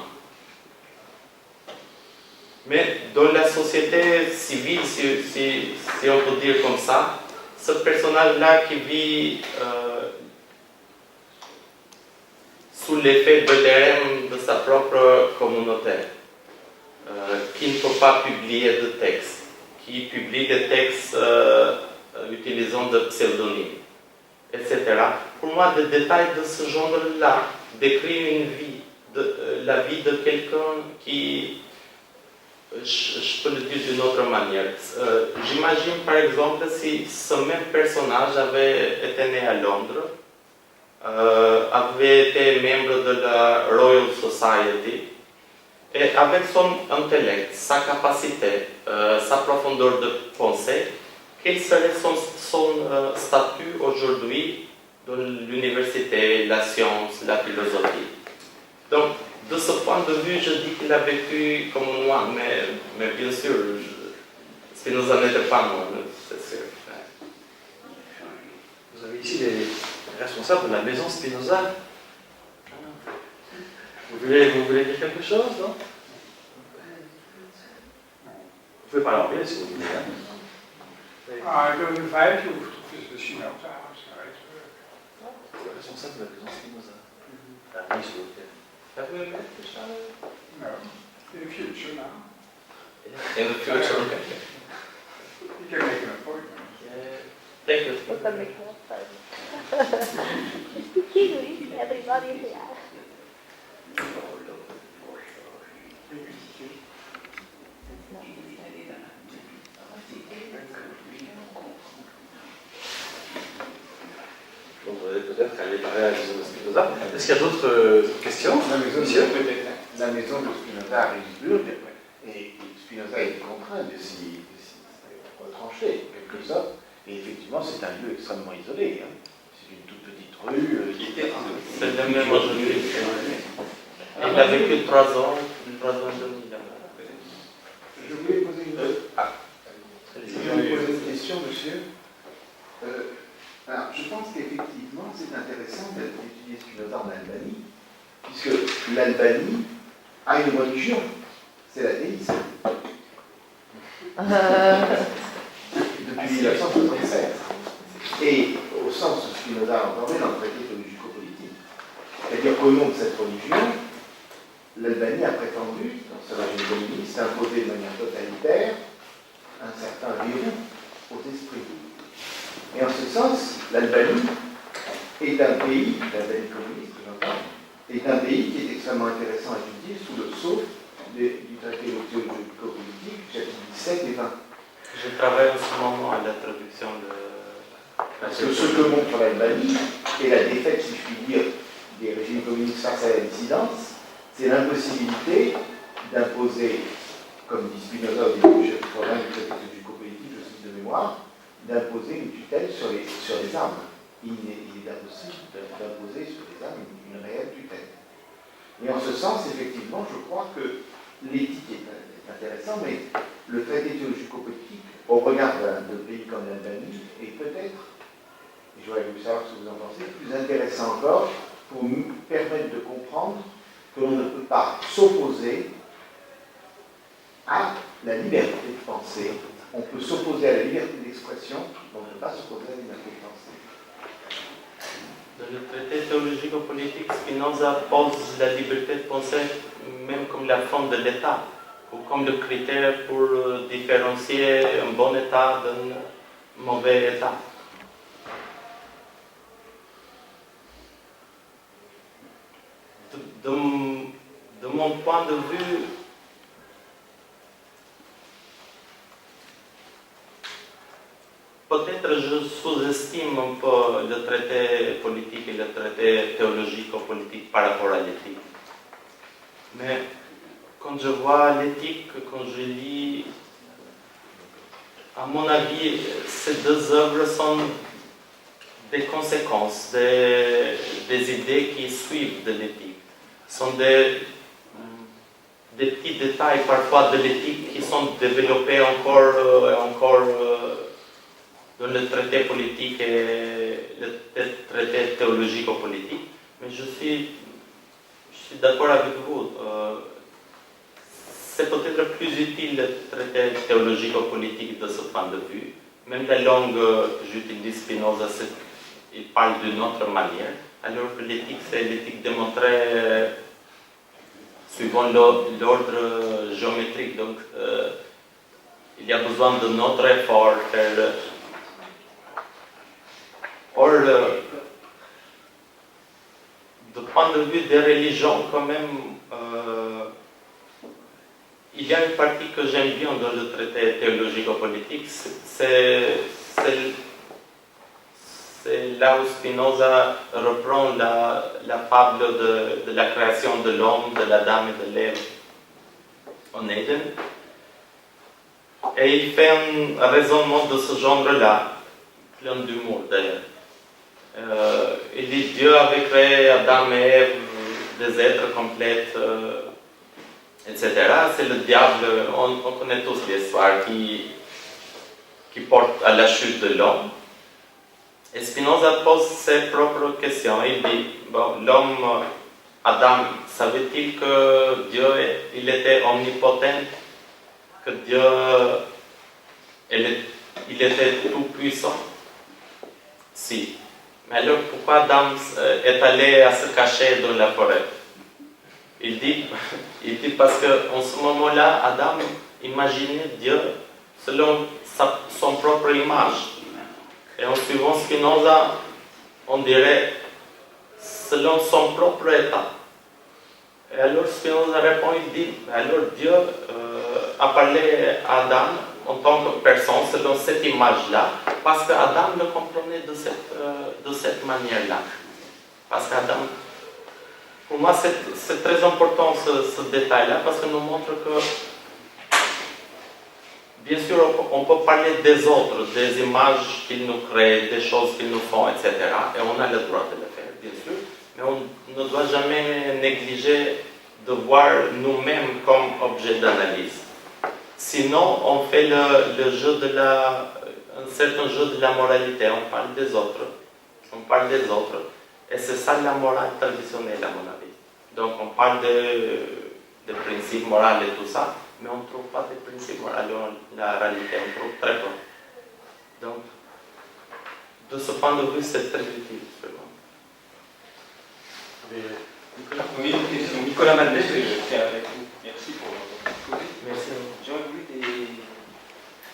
Mais dans la société civile, si on peut dire comme ça, ce personnage-là qui vit sous l'effet moderne de sa propre communauté, qui ne peut pas publier de textes, qui publie des textes utilisant des pseudonymes, etc. Pour moi, des détails de ce genre-là décrivent une vie, la vie de quelqu'un qui je peux le dire d'une autre manière. J'imagine par exemple si ce même personnage avait été né à Londres, avait été membre de la Royal Society, et avec son intellect, sa capacité, sa profondeur de pensée, quel serait son statut aujourd'hui dans l'université, la science, la philosophie? Donc, de ce point de vue, je dis qu'il a vécu comme moi, mais bien sûr, Spinoza n'était pas moi, c'est sûr. Vous avez ici les responsables de la maison Spinoza. Vous voulez dire quelque chose, non? Vous pouvez parler anglais si vous voulez. Hein? Ik wil een 5 hoeft of misschien ook te aansluiten. Le responsable de la maison Spinoza. Ah oui, s'il vous plaît. Have we met each other? No, in the future now. In the future. You can make an appointment. Yeah. Thank you. You can make an appointment. You speak English, everybody here. Donc, vous allez peut-être aller parler à la maison de Spinoza. Est-ce qu'il y a d'autres questions? Monsieur? La maison de Spinoza à Regensburg, et Spinoza est contraint de s'y retrancher, en quelque sorte, et effectivement c'est un lieu extrêmement isolé. Hein. C'est une toute petite rue. C'est le même aujourd'hui. Il a vécu 3 ans et demi là-bas. Je voulais poser une question, monsieur. Alors, je pense qu'effectivement, c'est intéressant d'étudier Spinoza en Albanie, puisque l'Albanie a une religion, c'est l'athéisme. Depuis 1967. Et au sens où Spinoza entendait dans le traité théologico-politique. C'est-à-dire qu'au nom de cette religion, l'Albanie a prétendu, dans ce régime communiste, imposer de manière totalitaire un certain verrou aux esprits. Et en ce sens, l'Albanie est un pays, l'Albanie communiste, j'entends, est un pays qui est extrêmement intéressant à étudier sous le sceau du traité théologico-politique, chapitre 17 et 20. Je travaille en ce moment à la traduction de... Parce que ce que montre l'Albanie, et la défaite, si je puis dire, des régimes communistes face à la dissidence, c'est l'impossibilité d'imposer, comme dit Spinoza au début du chapitre 20 du traité théologico-politique, je cite de mémoire, d'imposer une tutelle sur les armes. Il est impossible d'imposer sur les armes une réelle tutelle. Et en ce sens, effectivement, je crois que l'éthique est intéressante, mais le traité théologico-politique, au regard de pays comme l'Albanie, est peut-être, et j'aurais voulu savoir ce que vous en pensez, plus intéressant encore pour nous permettre de comprendre que l'on ne peut pas s'opposer à la liberté de penser. On peut s'opposer à la liberté d'expression, mais on ne peut pas s'opposer à la liberté de penser. Dans le traité théologico-politique, Spinoza pose la liberté de penser même comme la forme de l'État, ou comme le critère pour différencier un bon État d'un mauvais État. De mon point de vue, peut-être je sous-estime un peu le traité politique et le traité théologico-politique par rapport à l'éthique. Mais quand je vois l'éthique, quand je lis, à mon avis, ces deux œuvres sont des conséquences, des idées qui suivent de l'éthique. Sont des petits détails parfois de l'éthique qui sont développés encore dans le traité politique et le traité théologico-politique. Mais je suis d'accord avec vous. C'est peut-être plus utile le traité théologico-politique de ce point de vue. Même la langue que j'utilise, Spinoza, il parle d'une autre manière. Alors que l'éthique, c'est l'éthique démontrée suivant l'ordre géométrique. Donc, il y a besoin de notre effort. Or, du point de vue des religions, quand même, il y a une partie que j'aime bien dans le traité théologico-politique, c'est là où Spinoza reprend la fable de la création de l'homme, de la dame et de l'Ève en Éden. Et il fait un raisonnement de ce genre-là, plein d'humour d'ailleurs. Il dit Dieu avait créé Adam et Ève, des êtres complètes, etc. C'est le diable, on connaît tous l'histoire qui porte à la chute de l'homme. Et Spinoza pose ses propres questions. Il dit, bon, l'homme, Adam, savait-il que Dieu, il était omnipotent, que Dieu, il était tout puissant? Si. Mais alors, pourquoi Adam est allé à se cacher dans la forêt? Il dit parce qu'en ce moment-là, Adam imaginait Dieu selon son propre image. Et en suivant Spinoza, on dirait selon son propre état. Et alors Spinoza répond, il dit, alors Dieu a parlé à Adam en tant que personne selon cette image-là, parce qu'Adam le comprenait de cette manière-là. Parce qu'Adam, pour moi c'est très important ce détail-là, parce qu'il nous montre que bien sûr, on peut parler des autres, des images qu'ils nous créent, des choses qu'ils nous font, etc. Et on a le droit de le faire, bien sûr. Mais on ne doit jamais négliger de voir nous-mêmes comme objet d'analyse. Sinon, on fait le jeu un certain jeu de la moralité. On parle des autres. Et c'est ça la morale traditionnelle, à mon avis. Donc, on parle des principes moraux et tout ça, mais on ne trouve pas de principes moraux dans la réalité, on trouve très peu. Donc, de ce point de vue, c'est très utile, vraiment. Oui, une question. Nicolas Maldet, je suis avec vous. Merci pour votre exposé. Merci. J'aurais voulu des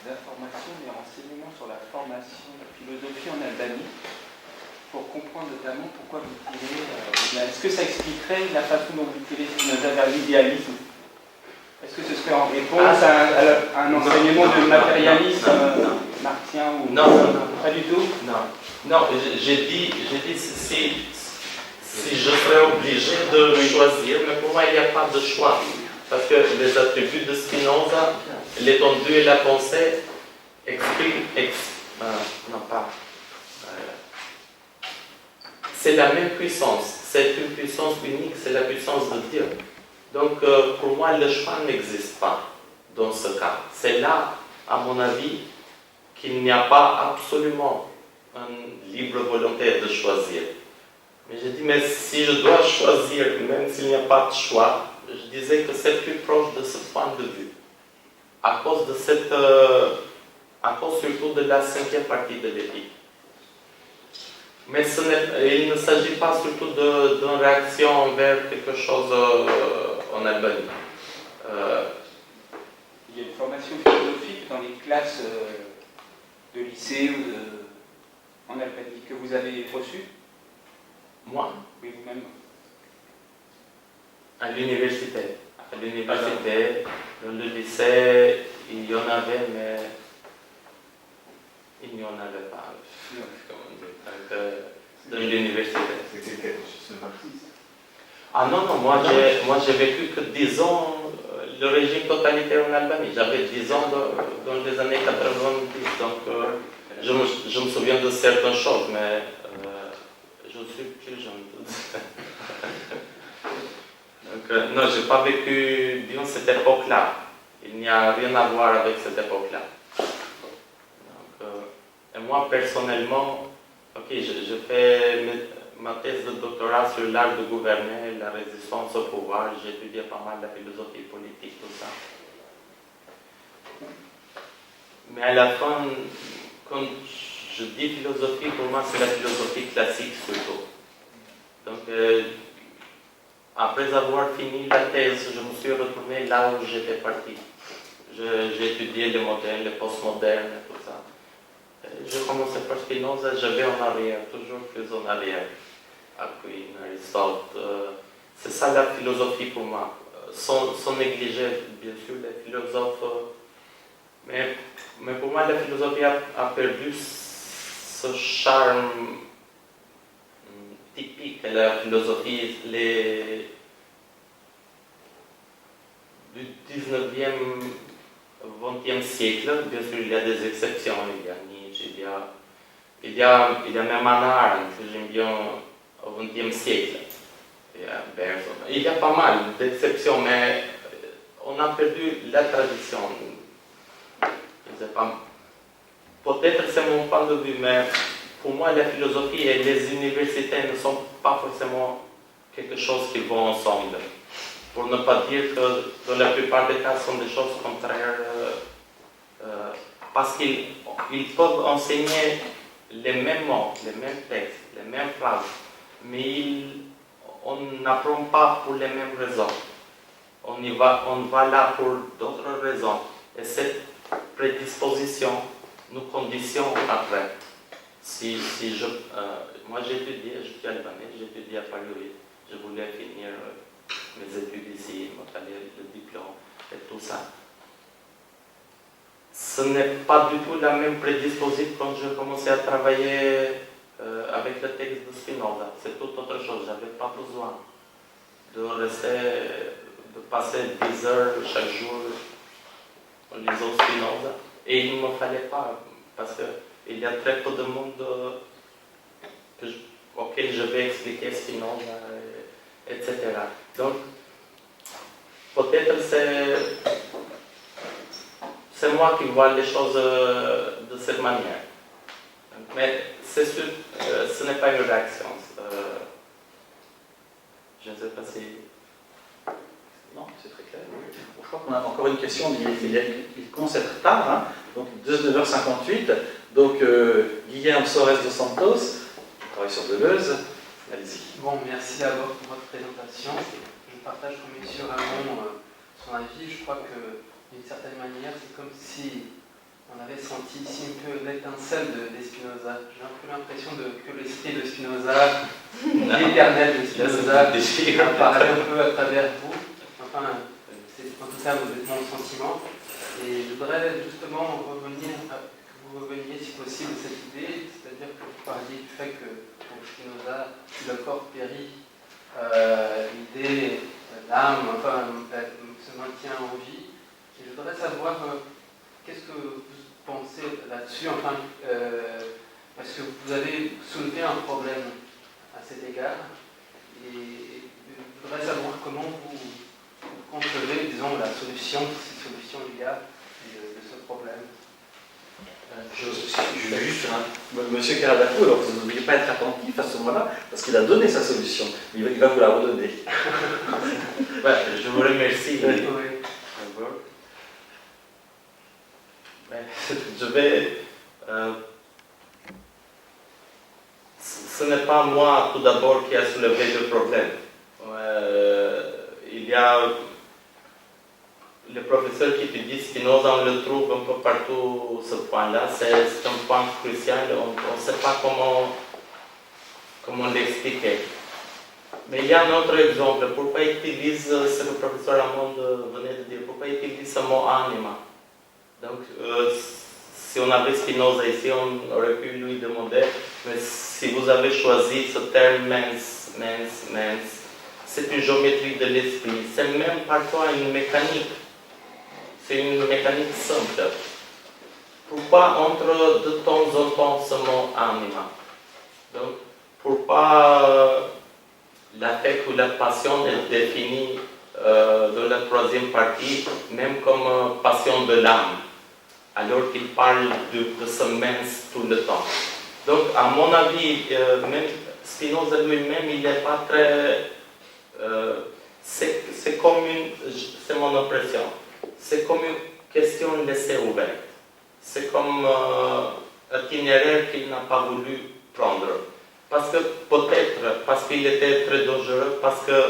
informations, des renseignements sur la formation de philosophie en Albanie, pour comprendre notamment pourquoi vous tirez. Est-ce que ça expliquerait la façon dont vous tirez Spinoza vers l'idéalisme? Est-ce que ce serait en réponse à un enseignement de matérialisme martien ou... Non. Pas du tout? Non, j'ai dit si je serais obligé de choisir, mais pour moi il n'y a pas de choix. Parce que les attributs de Spinoza, l'étendue et la pensée expriment... c'est la même puissance, c'est une puissance unique, c'est la puissance de Dieu. Donc pour moi le choix n'existe pas dans ce cas. C'est là, à mon avis, qu'il n'y a pas absolument une libre volonté de choisir. Mais je dis, mais si je dois choisir, même s'il n'y a pas de choix, je disais que c'est plus proche de ce point de vue. À cause surtout de la 5e partie de l'éthique. Mais il ne s'agit pas surtout d'une réaction envers quelque chose en Albanie. Il y a une formation philosophique dans les classes de lycée ou en Albanie que vous avez reçue? Moi? Oui, vous-même. À l'université. Dans le lycée, il y en avait, mais il n'y en avait pas. Dans l'université. C'est marxiste. Ah non, moi j'ai vécu que 10 ans le régime totalitaire en Albanie. J'avais 10 ans dans les années 90, donc je me souviens de certaines choses, mais je suis plus jeune. Donc non, je n'ai pas vécu bien cette époque-là. Il n'y a rien à voir avec cette époque-là. Et moi personnellement, je fais ma thèse de doctorat sur l'art de gouverner, la résistance au pouvoir. J'ai étudié pas mal la philosophie politique, tout ça. Mais à la fin, quand je dis philosophie, pour moi c'est la philosophie classique surtout. Donc après avoir fini la thèse, je me suis retourné là où j'étais parti. J'ai étudié les modernes, les postmodernes et tout ça. Je commençais par Spinoza, je vais en arrière, toujours plus en arrière. Aquin, Aristote, c'est ça la philosophie pour moi. sans négliger, bien sûr, les philosophes. Mais pour moi, la philosophie a perdu ce charme typique de la philosophie du 19e, 20e siècle. Bien sûr, il y a des exceptions. Il y a Nietzsche, il y a même Hannah Arendt, que j'aime bien au 20e siècle. Il y a Bergson. Il y a pas mal d'exceptions, mais on a perdu la tradition. Je sais pas. Peut-être c'est mon point de vue, mais pour moi, la philosophie et les universités ne sont pas forcément quelque chose qui vont ensemble. Pour ne pas dire que dans la plupart des cas, ce sont des choses contraires, parce qu'ils peuvent enseigner les mêmes mots, les mêmes textes, les mêmes phrases, mais on n'apprend pas pour les mêmes raisons. On va là pour d'autres raisons. Et cette prédisposition nous conditionne après. Moi j'étudie, je suis albanais, j'étudie à Paris 8. Je voulais finir mes études ici, m'obtenir le diplôme et tout ça. Ce n'est pas du tout la même prédisposition quand je commençais à travailler avec le texte de Spinoza. C'est tout autre chose. Je n'avais pas besoin de passer 10 heures chaque jour en lisant Spinoza. Et il ne me fallait pas, parce qu'il y a très peu de monde auquel je vais expliquer Spinoza, etc. Donc, peut-être c'est moi qui vois les choses de cette manière. Mais c'est sûr, ce n'est pas une réaction. Je ne sais pas si... Non, c'est très clair. Bon, je crois qu'on a encore une question. Il commence à être tard, hein, donc 19h58. Donc, Guillaume Soares dos Santos, qui travaille sur Deleuze. Allez-y. Bon, merci d'abord pour votre présentation. Je partage comme M. Ramon son avis. Je crois que, d'une certaine manière, c'est comme si on avait senti ici un peu l'étincelle de Spinoza. J'ai un peu l'impression que l'esprit de Spinoza, l'éternel de Spinoza, apparaît un peu à travers vous. Enfin, c'est en tout cas mon sentiment. Et je voudrais justement que vous reveniez, si possible, à cette idée, c'est-à-dire que vous parliez du fait que pour Spinoza, si le corps périt, l'idée, l'âme, enfin, se maintient en vie. Et je voudrais savoir qu'est-ce que vous pensez là-dessus, enfin, parce que vous avez soulevé un problème à cet égard. Et je voudrais savoir comment vous concevez, disons, la solution, si solution il y a, de ce problème. Je vais juste Monsieur Karadako, alors vous ne devriez pas être attentif à ce moment-là, parce qu'il a donné sa solution. Il va vous la redonner. Je vous remercie. Je vais... ce n'est pas moi, tout d'abord, qui a soulevé le problème. Il y a... Le professeur qui étudie Spinoza, on le trouve un peu partout, ce point-là. C'est un point crucial. On ne sait pas comment l'expliquer. Mais il y a un autre exemple. Pourquoi utilise, ce que le professeur Ramon venait de dire, pourquoi utilise ce mot anima? Donc, si on avait Spinoza ici, on aurait pu lui demander, mais si vous avez choisi ce terme mens, c'est une géométrie de l'esprit. C'est même parfois une mécanique. C'est une mécanique simple. Pourquoi entre de temps en temps ce mot anima? Donc, pourquoi l'affect ou la passion est définie dans la troisième partie, même comme passion de l'âme, alors qu'il parle de ce mens tout le temps. Donc, à mon avis, même Spinoza lui-même, il n'est pas très... c'est comme c'est mon impression. C'est comme une question laissée ouverte. C'est comme un itinéraire qu'il n'a pas voulu prendre. Parce que peut-être, parce qu'il était très dangereux, parce que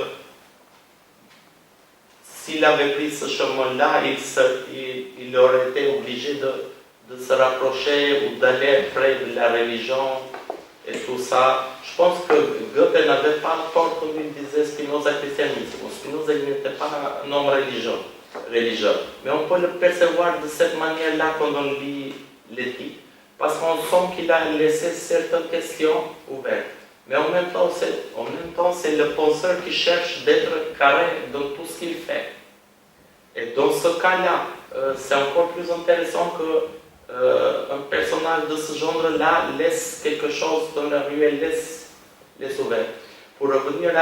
s'il avait pris ce chemin-là, il aurait été obligé de se rapprocher ou d'aller près de la religion et tout ça. Je pense que Goethe n'avait pas tort comme il disait Spinoza christianisme. Spinoza il n'était pas un homme religieux, mais on peut le percevoir de cette manière-là quand on lit l'éthique, parce qu'on sent qu'il a laissé certaines questions ouvertes. Mais en même temps, c'est le penseur qui cherche d'être carré dans tout ce qu'il fait. Et dans ce cas-là, c'est encore plus intéressant qu'un personnage de ce genre-là laisse quelque chose dans la rue et laisse ouvert. Pour revenir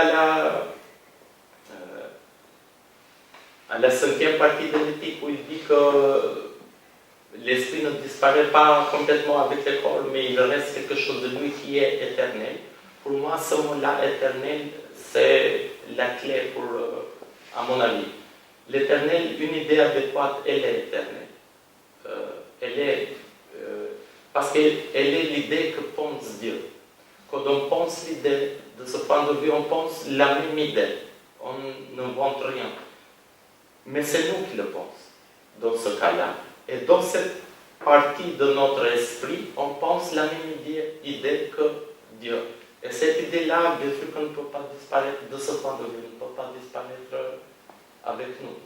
à la cinquième partie de l'éthique, où il dit que l'esprit ne disparaît pas complètement avec le corps, mais il reste quelque chose de lui qui est éternel. Pour moi, ce mot-là, éternel, c'est la clé à mon avis. L'éternel, une idée adéquate, elle est éternelle. Parce qu'elle est l'idée que pense Dieu. Quand on pense l'idée, de ce point de vue, on pense la même idée. On n'invente rien. Mais c'est nous qui le pensons, dans ce cas-là. Et dans cette partie de notre esprit, on pense la même idée que Dieu. Et cette idée-là, bien sûr qu'on ne peut pas disparaître de ce point de vue, elle ne peut pas disparaître avec nous.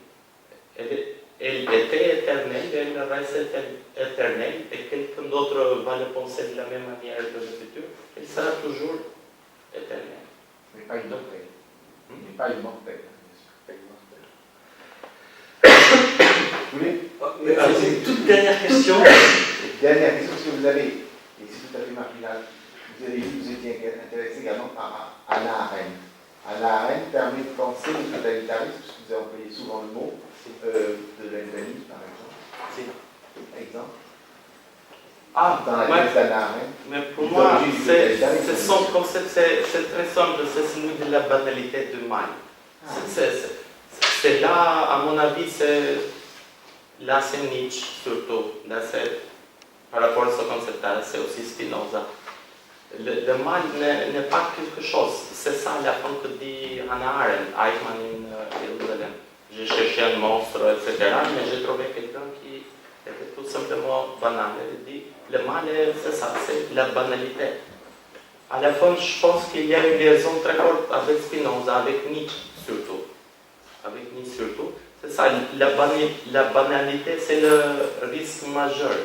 Elle était éternelle, elle reste éternelle, et quelqu'un d'autre va le penser de la même manière de le futur, elle sera toujours éternelle. Mais pas immortelle. Mais pas immortelle. Vous voulez C'est une toute dernière question. Dernière question, parce que vous avez, et c'est tout à fait marginal, vous avez dit que vous étiez intéressé également par Hannah Arendt. Hannah Arendt permet de penser le totalitarisme, parce que vous avez employé souvent le mot, de l'Albanie, par exemple. Dans la thèse d'Hannah Arendt. Mais pour moi, son concept, c'est très simple, c'est celui de la banalité du mal. C'est là, à mon avis, là c'est Nietzsche surtout. Là, par rapport à ce concept-là, c'est aussi Spinoza. Le mal n'est pas quelque chose. C'est ça la fin que dit Hannah Arendt, Eichmann in Jerusalem. J'ai cherché un monstre, etc., mais j'ai trouvé quelqu'un qui était tout simplement banal. Elle dit, le mal, c'est ça, c'est la banalité. À la fin, je pense qu'il y a une liaison très forte avec Spinoza, avec Nietzsche surtout. C'est ça, la banalité, c'est le risque majeur.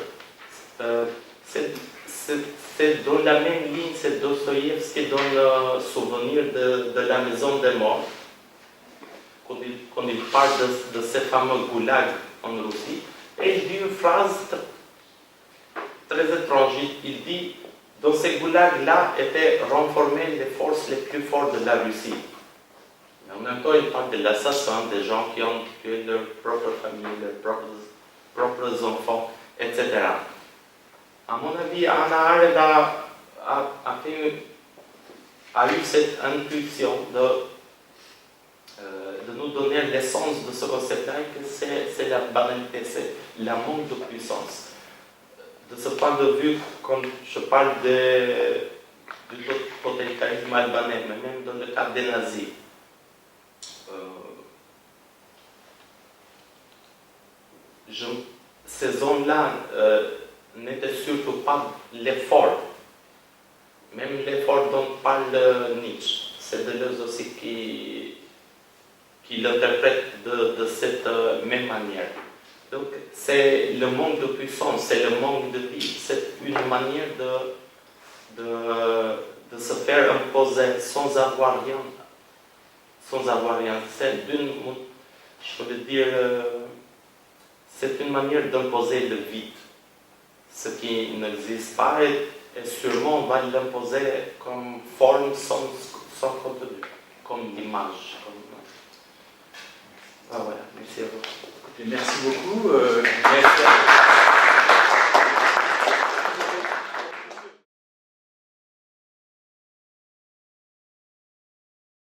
C'est dans la même ligne, c'est Dostoïevski dans le souvenir de la maison des morts, quand il parle de ces fameux goulags en Russie, et il dit une phrase très étrange. Il dit, dans ces goulags-là étaient renfermées les forces les plus fortes de la Russie. Mais en même temps, il parle de l'assassin, des gens qui ont tué leur propre famille, leurs propres enfants, etc. À mon avis, Hannah Arendt a eu cette intuition de nous donner l'essence de ce concept-là, que c'est la banalité, c'est la manque de puissance. De ce point de vue, quand je parle du totalitarisme albanais, mais même dans le cas des nazis, ces hommes-là n'étaient surtout pas l'effort, même l'effort dont parle Nietzsche. C'est Deleuze aussi qui l'interprète de cette même manière. Donc c'est le manque de puissance, c'est le manque de vie, c'est une manière de se faire imposer sans avoir rien. C'est une manière d'imposer le vide, ce qui n'existe pas, et sûrement on va l'imposer comme forme sans contenu, comme image. Voilà, merci à vous. Merci beaucoup. Merci à vous.